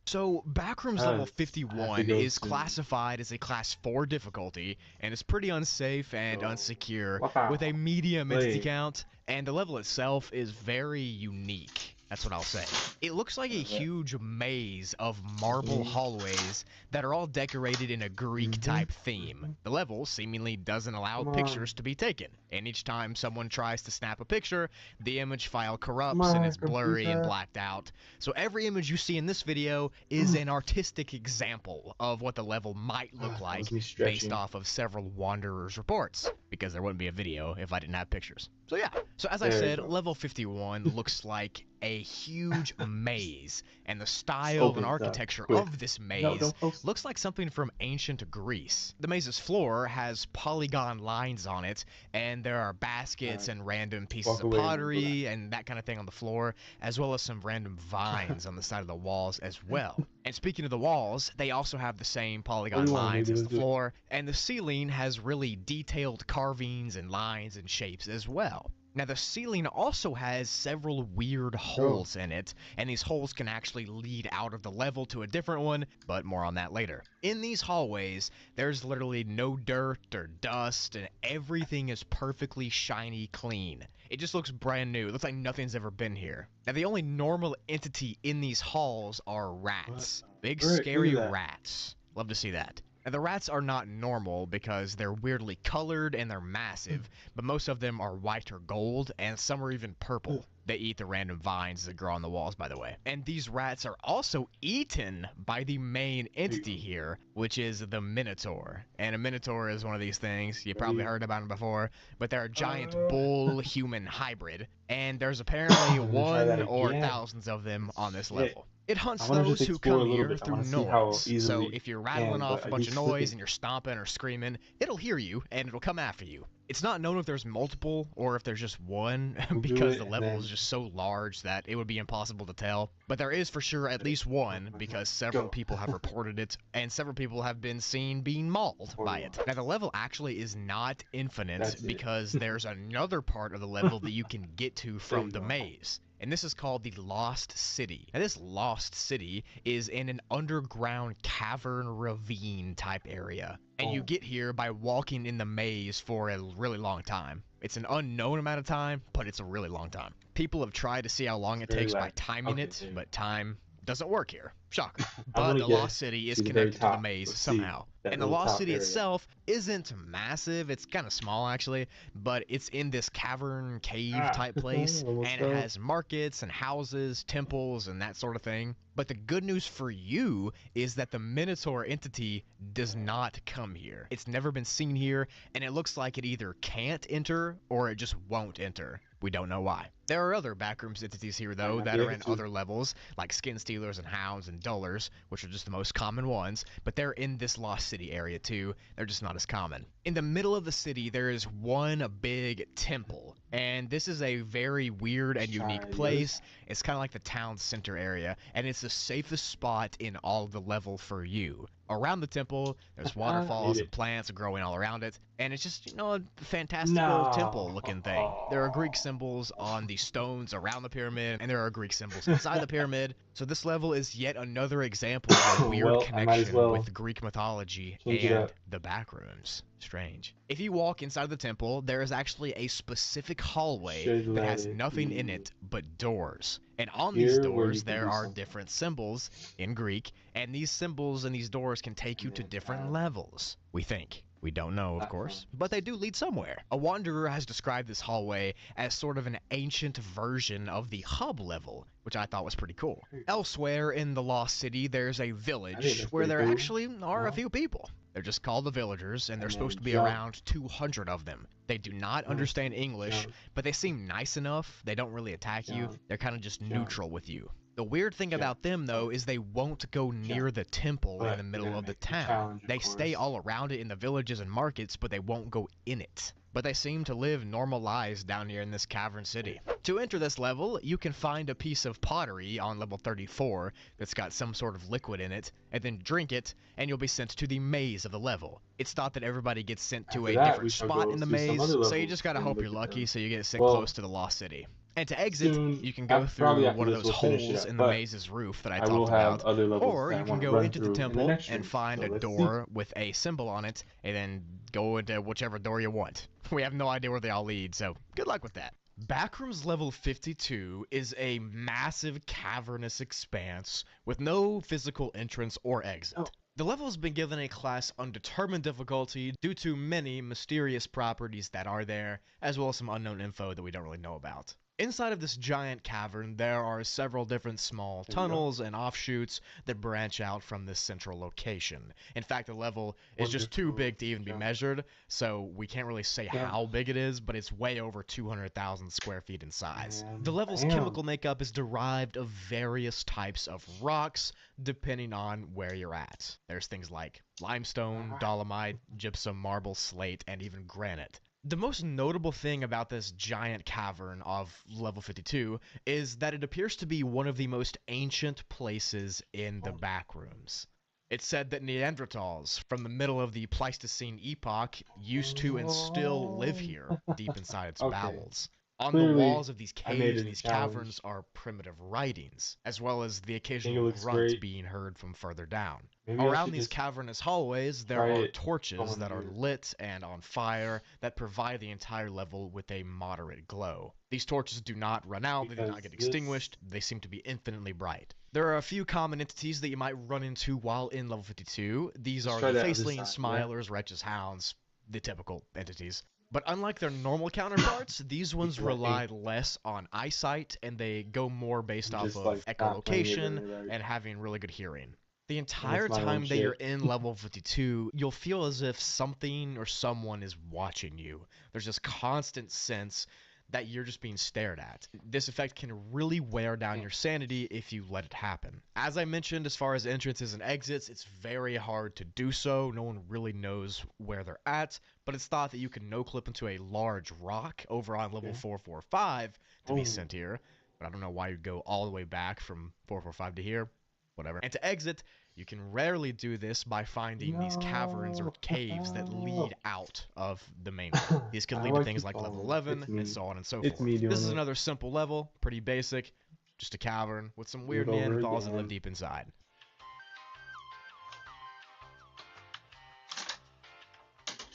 So, Backrooms level 51 is classified as a class 4 difficulty, and is pretty unsafe and unsecure, with a medium entity count, and the level itself is very unique. That's what I'll say. It looks like a huge maze of marble hallways that are all decorated in a Greek-type theme. The level seemingly doesn't allow pictures to be taken, and each time someone tries to snap a picture, the image file corrupts and is blurry and blacked out. So every image you see in this video is an artistic example of what the level might look like based off of several Wanderers reports, because there wouldn't be a video if I didn't have pictures. So yeah, so as I said, level 51 looks like a huge maze, and the style and architecture of this maze looks like something from ancient Greece. The maze's floor has polygon lines on it, and there are baskets and random pieces of pottery and that kind of thing on the floor, as well as some random vines on the side of the walls as well. And speaking of the walls, they also have the same polygon lines as the floor, and the ceiling has really detailed carvings and lines and shapes as well. Now, the ceiling also has several weird holes in it, and these holes can actually lead out of the level to a different one, but more on that later. In these hallways, there's literally no dirt or dust, and everything is perfectly shiny clean. It just looks brand new. It looks like nothing's ever been here. Now, the only normal entity in these halls are rats. Big, scary rats. Love to see that. And the rats are not normal because they're weirdly colored and they're massive, but most of them are white or gold, and some are even purple. They eat the random vines that grow on the walls, by the way. And these rats are also eaten by the main entity here, which is the Minotaur. And a Minotaur is one of these things, you probably heard about them before, but they're a giant bull-human hybrid. And there's apparently I'm gonna try that one or again. thousands of them on this Shit. level. It hunts I want to those just who explore a come little here bit. I through want to see how noise. easily So if you're I rattling can, off but a I bunch keep of noise slipping. and you're stomping or screaming, it'll hear you and it'll come after you. It's not known if there's multiple or if there's just one We'll do because it, the and level then is just so large that it would be impossible to tell. But there is for sure at least one because several Go. people have reported it and several people have been seen being mauled by it. Now the level actually is not infinite That's it. because there's another part of the level that you can get to from the go. maze. And this is called the Lost City. Now this Lost City is in an underground cavern ravine type area. And you get here by walking in the maze for a really long time. It's an unknown amount of time, but it's a really long time. People have tried to see how long it takes by timing it, but time doesn't work here. Shocker. But the Lost City is connected to the maze somehow. And the Lost City itself isn't massive. It's kind of small, actually. But it's in this cavern cave type place. And it has markets and houses, temples, and that sort of thing. But the good news for you is that the Minotaur entity does not come here. It's never been seen here. And it looks like it either can't enter or it just won't enter. We don't know why. There are other Backrooms entities here, though, that are in other levels, like Skin Stealers and Hounds and Dullers, which are just the most common ones, but they're in this Lost City area, too. They're just not as common. In the middle of the city, there is one big temple, and this is a very weird and unique place. It's kind of like the town center area, and it's the safest spot in all of the level for you. Around the temple, there's waterfalls and plants growing all around it, and it's just, you know, a fantastical temple-looking thing. There are Greek symbols on the stones around the pyramid, and there are Greek symbols inside the pyramid. So this level is yet another example of a weird connection with Greek mythology and the Backrooms. Strange. If you walk inside the temple, there is actually a specific hallway that has nothing in it but doors. And on these doors, there are different symbols in Greek, and these symbols and these doors can take you to different levels, we think. We don't know, of course, but they do lead somewhere. A wanderer has described this hallway as sort of an ancient version of the hub level, which I thought was pretty cool. Elsewhere in the Lost City, there's a village where there actually are a few people. They're just called the villagers, and there's supposed to be around 200 of them. They do not understand English, but they seem nice enough. They don't really attack you. They're kind of just neutral with you. The weird thing about them, though, is they won't go near the temple in the middle of the town. They stay all around it in the villages and markets, but they won't go in it. But they seem to live normal lives down here in this cavern city. To enter this level, you can find a piece of pottery on level 34 that's got some sort of liquid in it, and then drink it, and you'll be sent to the maze of the level. It's thought that everybody gets sent to a different spot in the maze, so you just gotta hope you're lucky so you get sent close to the Lost City. And to exit, you can go through one of those holes in the maze's roof that I talked about, or you can go into the temple and find a door with a symbol on it, and then go into whichever door you want. We have no idea where they all lead, so good luck with that. Backrooms level 52 is a massive cavernous expanse with no physical entrance or exit. The level has been given a class undetermined difficulty due to many mysterious properties that are there, as well as some unknown info that we don't really know about. Inside of this giant cavern, there are several different small tunnels and offshoots that branch out from this central location. In fact, the level is just too big to even be measured, so we can't really say how big it is, but it's way over 200,000 square feet in size. The level's chemical makeup is derived of various types of rocks, depending on where you're at. There's things like limestone, dolomite, gypsum, marble, slate, and even granite. The most notable thing about this giant cavern of level 52 is that it appears to be one of the most ancient places in the Backrooms. It's said that Neanderthals from the middle of the Pleistocene epoch used to and still live here, deep inside its bowels. On the walls of these caves and these caverns are primitive writings, as well as the occasional grunt being heard from further down. Around these cavernous hallways, there are torches that are lit and on fire that provide the entire level with a moderate glow. These torches do not run out, they do not get extinguished, they seem to be infinitely bright. There are a few common entities that you might run into while in level 52. These are the Facelings, Smilers, Wretches, Hounds, the typical entities. But unlike their normal counterparts, these ones People like rely less on eyesight and they go more based off just of like not playing it echolocation really right. and having really good hearing. The And it's entire my own time that you're shit. in level 52, you'll feel as if something or someone is watching you. There's this constant sense that you're just being stared at. This effect can really wear down your sanity if you let it happen. As I mentioned, as far as entrances and exits, it's very hard to do so. No one really knows where they're at, but it's thought that you can no-clip into a large rock over on level 445 to be sent here. But I don't know why you'd go all the way back from 445 to here. Whatever. And to exit, you can rarely do this by finding these caverns or caves that lead out of the main level. These could lead to things like level 11 and so on and so forth. This is another simple level, pretty basic, just a cavern with some weird Neanderthals that live deep inside.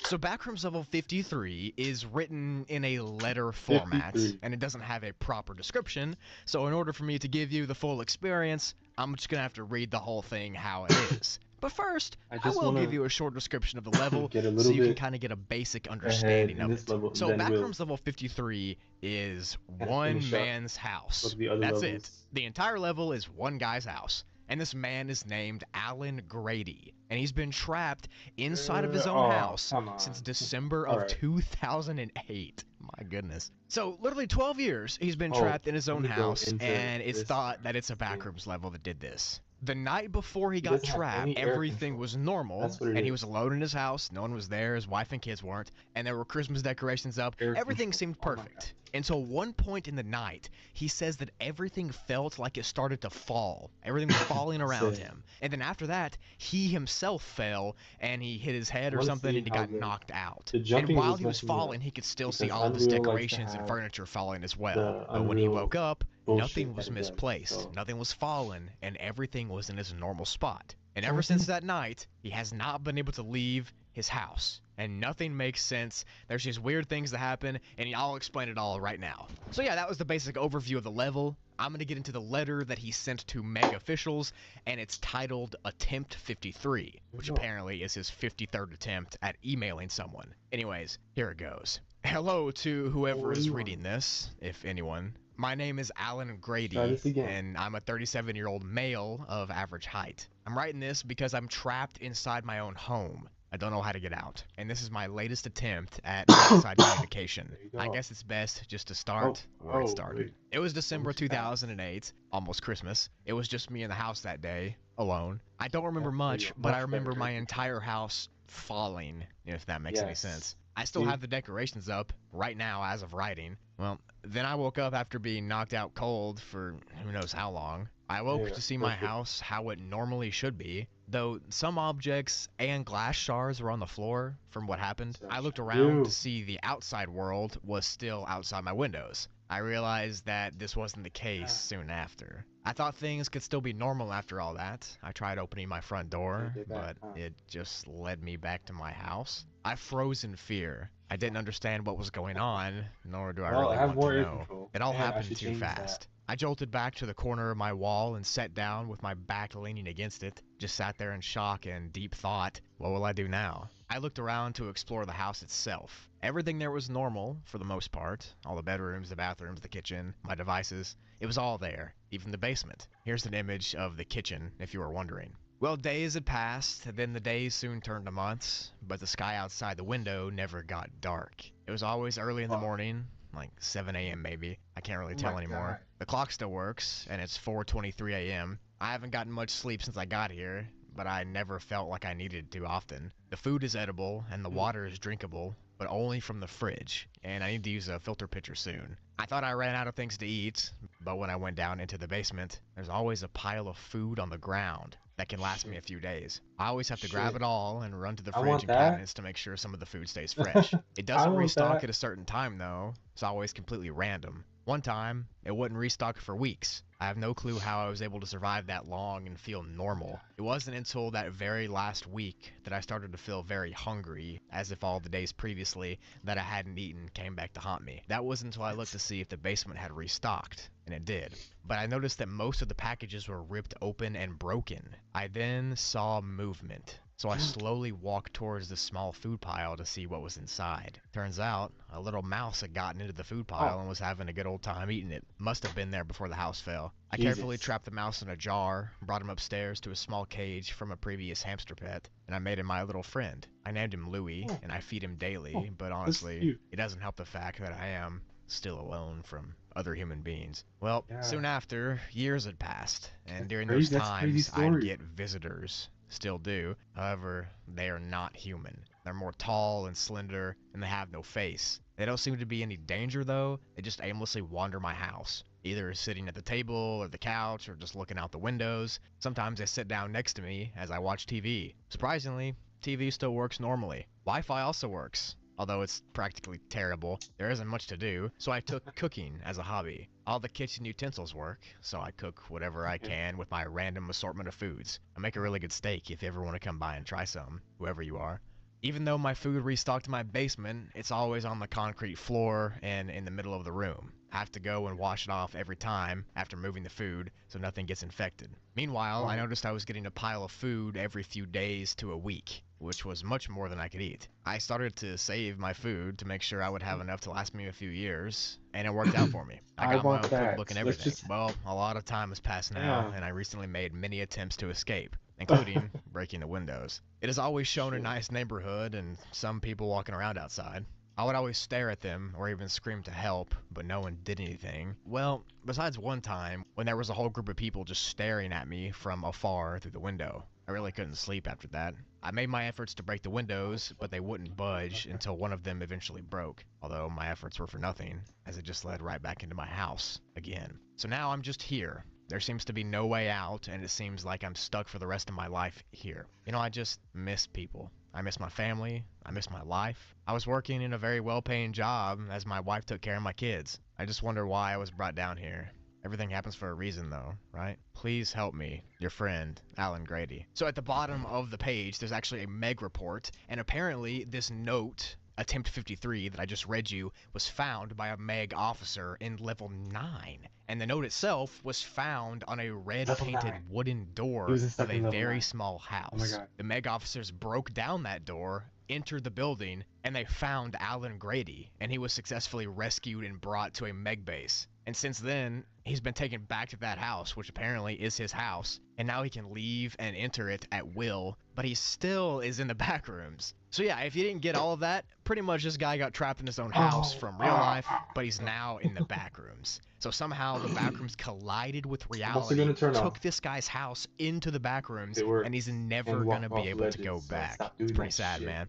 So Backrooms level 53 is written in a letter format, and it doesn't have a proper description, so in order for me to give you the full experience, I'm just going to have to read the whole thing how it is. But first, I will give you a short description of the level so you can kind of get a basic understanding of it. So Backrooms level 53 is one man's house. That's it. The entire level is one guy's house. And this man is named Alan Grady, and he's been trapped inside of his own house since December of 2008. My goodness. So literally 12 years he's been trapped in his own house, and it's thought that it's a Backrooms level that did this. The night before he got trapped, everything was normal, and he was alone in his house. No one was there. His wife and kids weren't, and there were Christmas decorations up. Everything seemed perfect. Until one point in the night, he says that everything felt like it started to fall. Everything was falling around him. And then after that, he himself fell, and he hit his head or something, and he got knocked out. And while he was falling, he could still see all of his decorations and furniture falling as well. But when he woke up, nothing was misplaced. Nothing was fallen, and everything was in his normal spot. And ever since that night, he has not been able to leave his house. And nothing makes sense. There's just weird things that happen, and I'll explain it all right now. So yeah, that was the basic overview of the level. I'm going to get into the letter that he sent to Meg officials, and it's titled Attempt 53, which apparently is his 53rd attempt at emailing someone. Anyways, here it goes. Hello to whoever is reading this, if anyone. My name is Alan Grady, and I'm a 37-year-old male of average height. I'm writing this because I'm trapped inside my own home. I don't know how to get out, and this is my latest attempt at outside communication. I guess it's best just to start where it started. It was December 2008, almost Christmas. It was just me in the house that day, alone. I don't remember much, but I remember my entire house falling, if that makes any sense. I still have the decorations up right now as of writing. Well, then I woke up after being knocked out cold for who knows how long. I woke to see my house how it normally should be, though some objects and glass shards were on the floor from what happened. I looked around to see the outside world was still outside my windows. I realized that this wasn't the case soon after. I thought things could still be normal after all that. I tried opening my front door, but it just led me back to my house. I froze in fear. I didn't understand what was going on, nor do I really want to know. It all happened too fast. I jolted back to the corner of my wall and sat down with my back leaning against it. Just sat there in shock and deep thought, what will I do now? I looked around to explore the house itself. Everything there was normal, for the most part. All the bedrooms, the bathrooms, the kitchen, my devices. It was all there, even the basement. Here's an image of the kitchen, if you were wondering. Well, days had passed, and then the days soon turned to months, but the sky outside the window never got dark. It was always early in the morning, like 7 a.m. maybe. I can't really tell anymore. The clock still works, and it's 4:23 a.m. I haven't gotten much sleep since I got here, but I never felt like I needed to often. The food is edible, and the water is drinkable, but only from the fridge, and I need to use a filter pitcher soon. I thought I ran out of things to eat, but when I went down into the basement, there's always a pile of food on the ground that can last me a few days. I always have to grab it all and run to the fridge and cabinets to make sure some of the food stays fresh. It doesn't restock at a certain time though. It's always completely random. One time, it wouldn't restock for weeks. I have no clue how I was able to survive that long and feel normal. It wasn't until that very last week that I started to feel very hungry, as if all the days previously that I hadn't eaten came back to haunt me. That was until I looked to see if the basement had restocked, and it did. But I noticed that most of the packages were ripped open and broken. I then saw movement. So I slowly walked towards the small food pile to see what was inside. Turns out, a little mouse had gotten into the food pile Oh, and was having a good old time eating it. Must have been there before the house fell. I carefully Jesus. trapped the mouse in a jar, brought him upstairs to a small cage from a previous hamster pet, and I made him my little friend. I named him Louie, Oh, and I feed him oh, daily, but that's honestly, cute. it doesn't help the fact that I am still alone from other human beings. Well, Yeah, soon after, years had passed, and that's during those crazy. That's a crazy times, I'd story. get visitors. Still do. However, they are not human. They're more tall and slender, and they have no face. They don't seem to be any danger, though. They just aimlessly wander my house, either sitting at the table or the couch or just looking out the windows. Sometimes they sit down next to me as I watch TV. Surprisingly, TV still works normally. Wi-Fi also works, although it's practically terrible. There isn't much to do, so I took cooking as a hobby. All the kitchen utensils work, so I cook whatever I Okay. can with my random assortment of foods. I make a really good steak if you ever want to come by and try some, whoever you are. Even though my food restocked my basement, it's always on the concrete floor and in the middle of the room. I have to go and wash it off every time after moving the food so nothing gets infected. Meanwhile, I Oh, noticed I was getting a pile of food every few days to a week, which was much more than I could eat. I started to save my food to make sure I would have enough to last me a few years, and it worked out for me. I I got my want own that. cookbook and Let's everything. just, Well, a lot of time has passed now, yeah. and I recently made many attempts to escape, including breaking the windows. It has always shown a Shit. nice neighborhood and some people walking around outside. I would always stare at them or even scream to help, but no one did anything. Well, besides one time when there was a whole group of people just staring at me from afar through the window. I really couldn't sleep after that. I made my efforts to break the windows, but they wouldn't budge Okay. until one of them eventually broke. Although my efforts were for nothing, as it just led right back into my house again. So now I'm just here. There seems to be no way out, and it seems like I'm stuck for the rest of my life here. You know, I just miss people. I miss my family. I miss my life. I was working in a very well-paying job as my wife took care of my kids. I just wonder why I was brought down here. Everything happens for a reason, though, right? Please help me, your friend, Alan Grady. So at the bottom of the page, there's actually a Meg report, and apparently this note, Attempt 53, that I just read you, was found by a Meg officer in level 9. And the note itself was found on a Level red-painted 9. wooden He door was of stuck a in level very 9. small Oh my house. god. The Meg officers broke down that door, entered the building, and they found Alan Grady, and he was successfully rescued and brought to a Meg base. And since then, he's been taken back to that house, which apparently is his house, and now he can leave and enter it at will, but he still is in the back rooms. So yeah, if you didn't get all of that, pretty much this guy got trapped in his own house Oh, from real life, but he's now in the back rooms. So somehow the back rooms collided with I'm also reality, gonna turn off. took this guy's house into the back rooms, It works. and he's never And walk gonna be off able to go ledges, so back. stop It's doing pretty that sad, shit. man.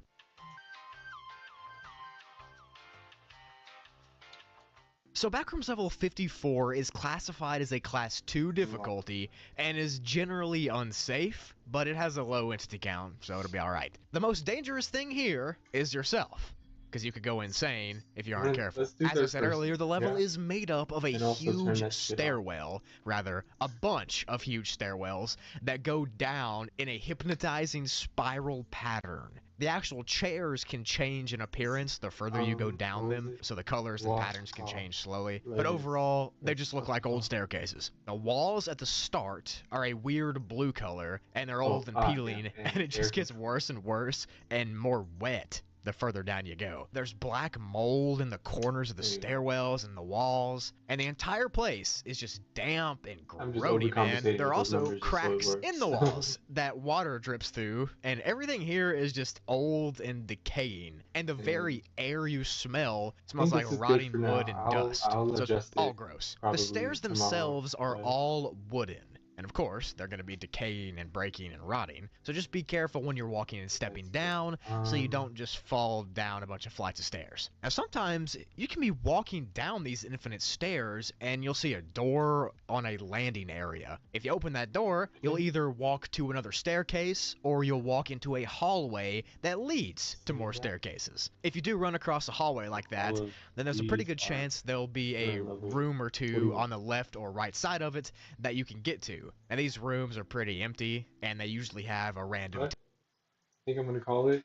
So Backrooms level 54 is classified as a class 2 difficulty and is generally unsafe, but it has a low entity count, so it'll be alright. The most dangerous thing here is yourself, because you could go insane if you aren't careful. Let's do As I third said person. earlier, the level Yeah. is made up of a And also turn huge that shit off. stairwell, rather, a bunch of huge stairwells that go down in a hypnotizing spiral pattern. The actual chairs can change in appearance the further you go down what was them, it? so the colors and Walk patterns can off change slowly. But ledges. overall, they Let's just look walk like old off. staircases. The walls at the start are a weird blue color, and they're old and Yeah, peeling, and it just gets worse and worse and more wet the further down you go. There's black mold in the corners of the stairwells and the walls, and the entire place is just damp and I'm just grody, man. overcompensating There are with those also numbers just so it cracks in the works. walls that water drips through, and everything here is just old and decaying. And the very air you smell smells think like this is good rotting for wood now. and dust. I'll So it's adjust all it gross. The probably stairs tomorrow, themselves are but all wooden. And of course, they're going to be decaying and breaking and rotting. So just be careful when you're walking and stepping down so you don't just fall down a bunch of flights of stairs. Now sometimes you can be walking down these infinite stairs and you'll see a door on a landing area. If you open that door, you'll either walk to another staircase or you'll walk into a hallway that leads to more staircases. If you do run across a hallway like that, all of then there's a pretty these good are chance there'll be a current level. room or What do you two want? on the left or right side of it that you can get to. And these rooms are pretty empty, and they usually have a random. But I think I'm gonna call it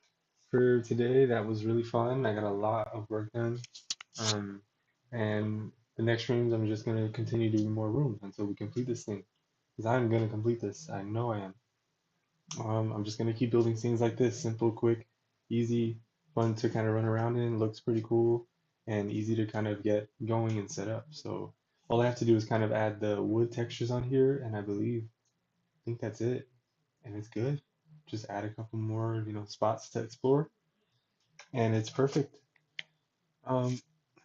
for today. That was really fun. I got a lot of work done. Um, and the next streams, I'm just gonna continue doing more rooms until we complete this thing. Because I'm gonna complete this. I know I am. I'm just gonna keep building things like this, simple, quick, easy, fun to kind of run around in, looks pretty cool, and easy to kind of get going and set up. So all I have to do is kind of add the wood textures on here, and I think that's it, and it's good. Just add a couple more, spots to explore, and it's perfect. Um,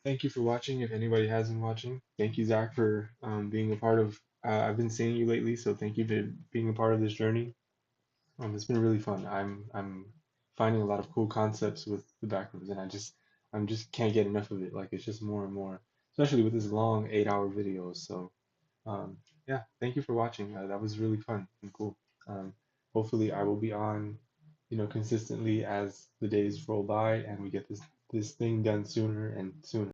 Thank you for watching. If anybody has been watching, thank you, Zach, for being a part of. I've been seeing you lately, so thank you for being a part of this journey. It's been really fun. I'm finding a lot of cool concepts with the backrooms, and I'm just can't get enough of it. Like it's just more and more, especially with this long 8-hour videos. So yeah, thank you for watching. That was really fun and cool. Um, Hopefully, I will be on, consistently as the days roll by and we get this thing done sooner and sooner.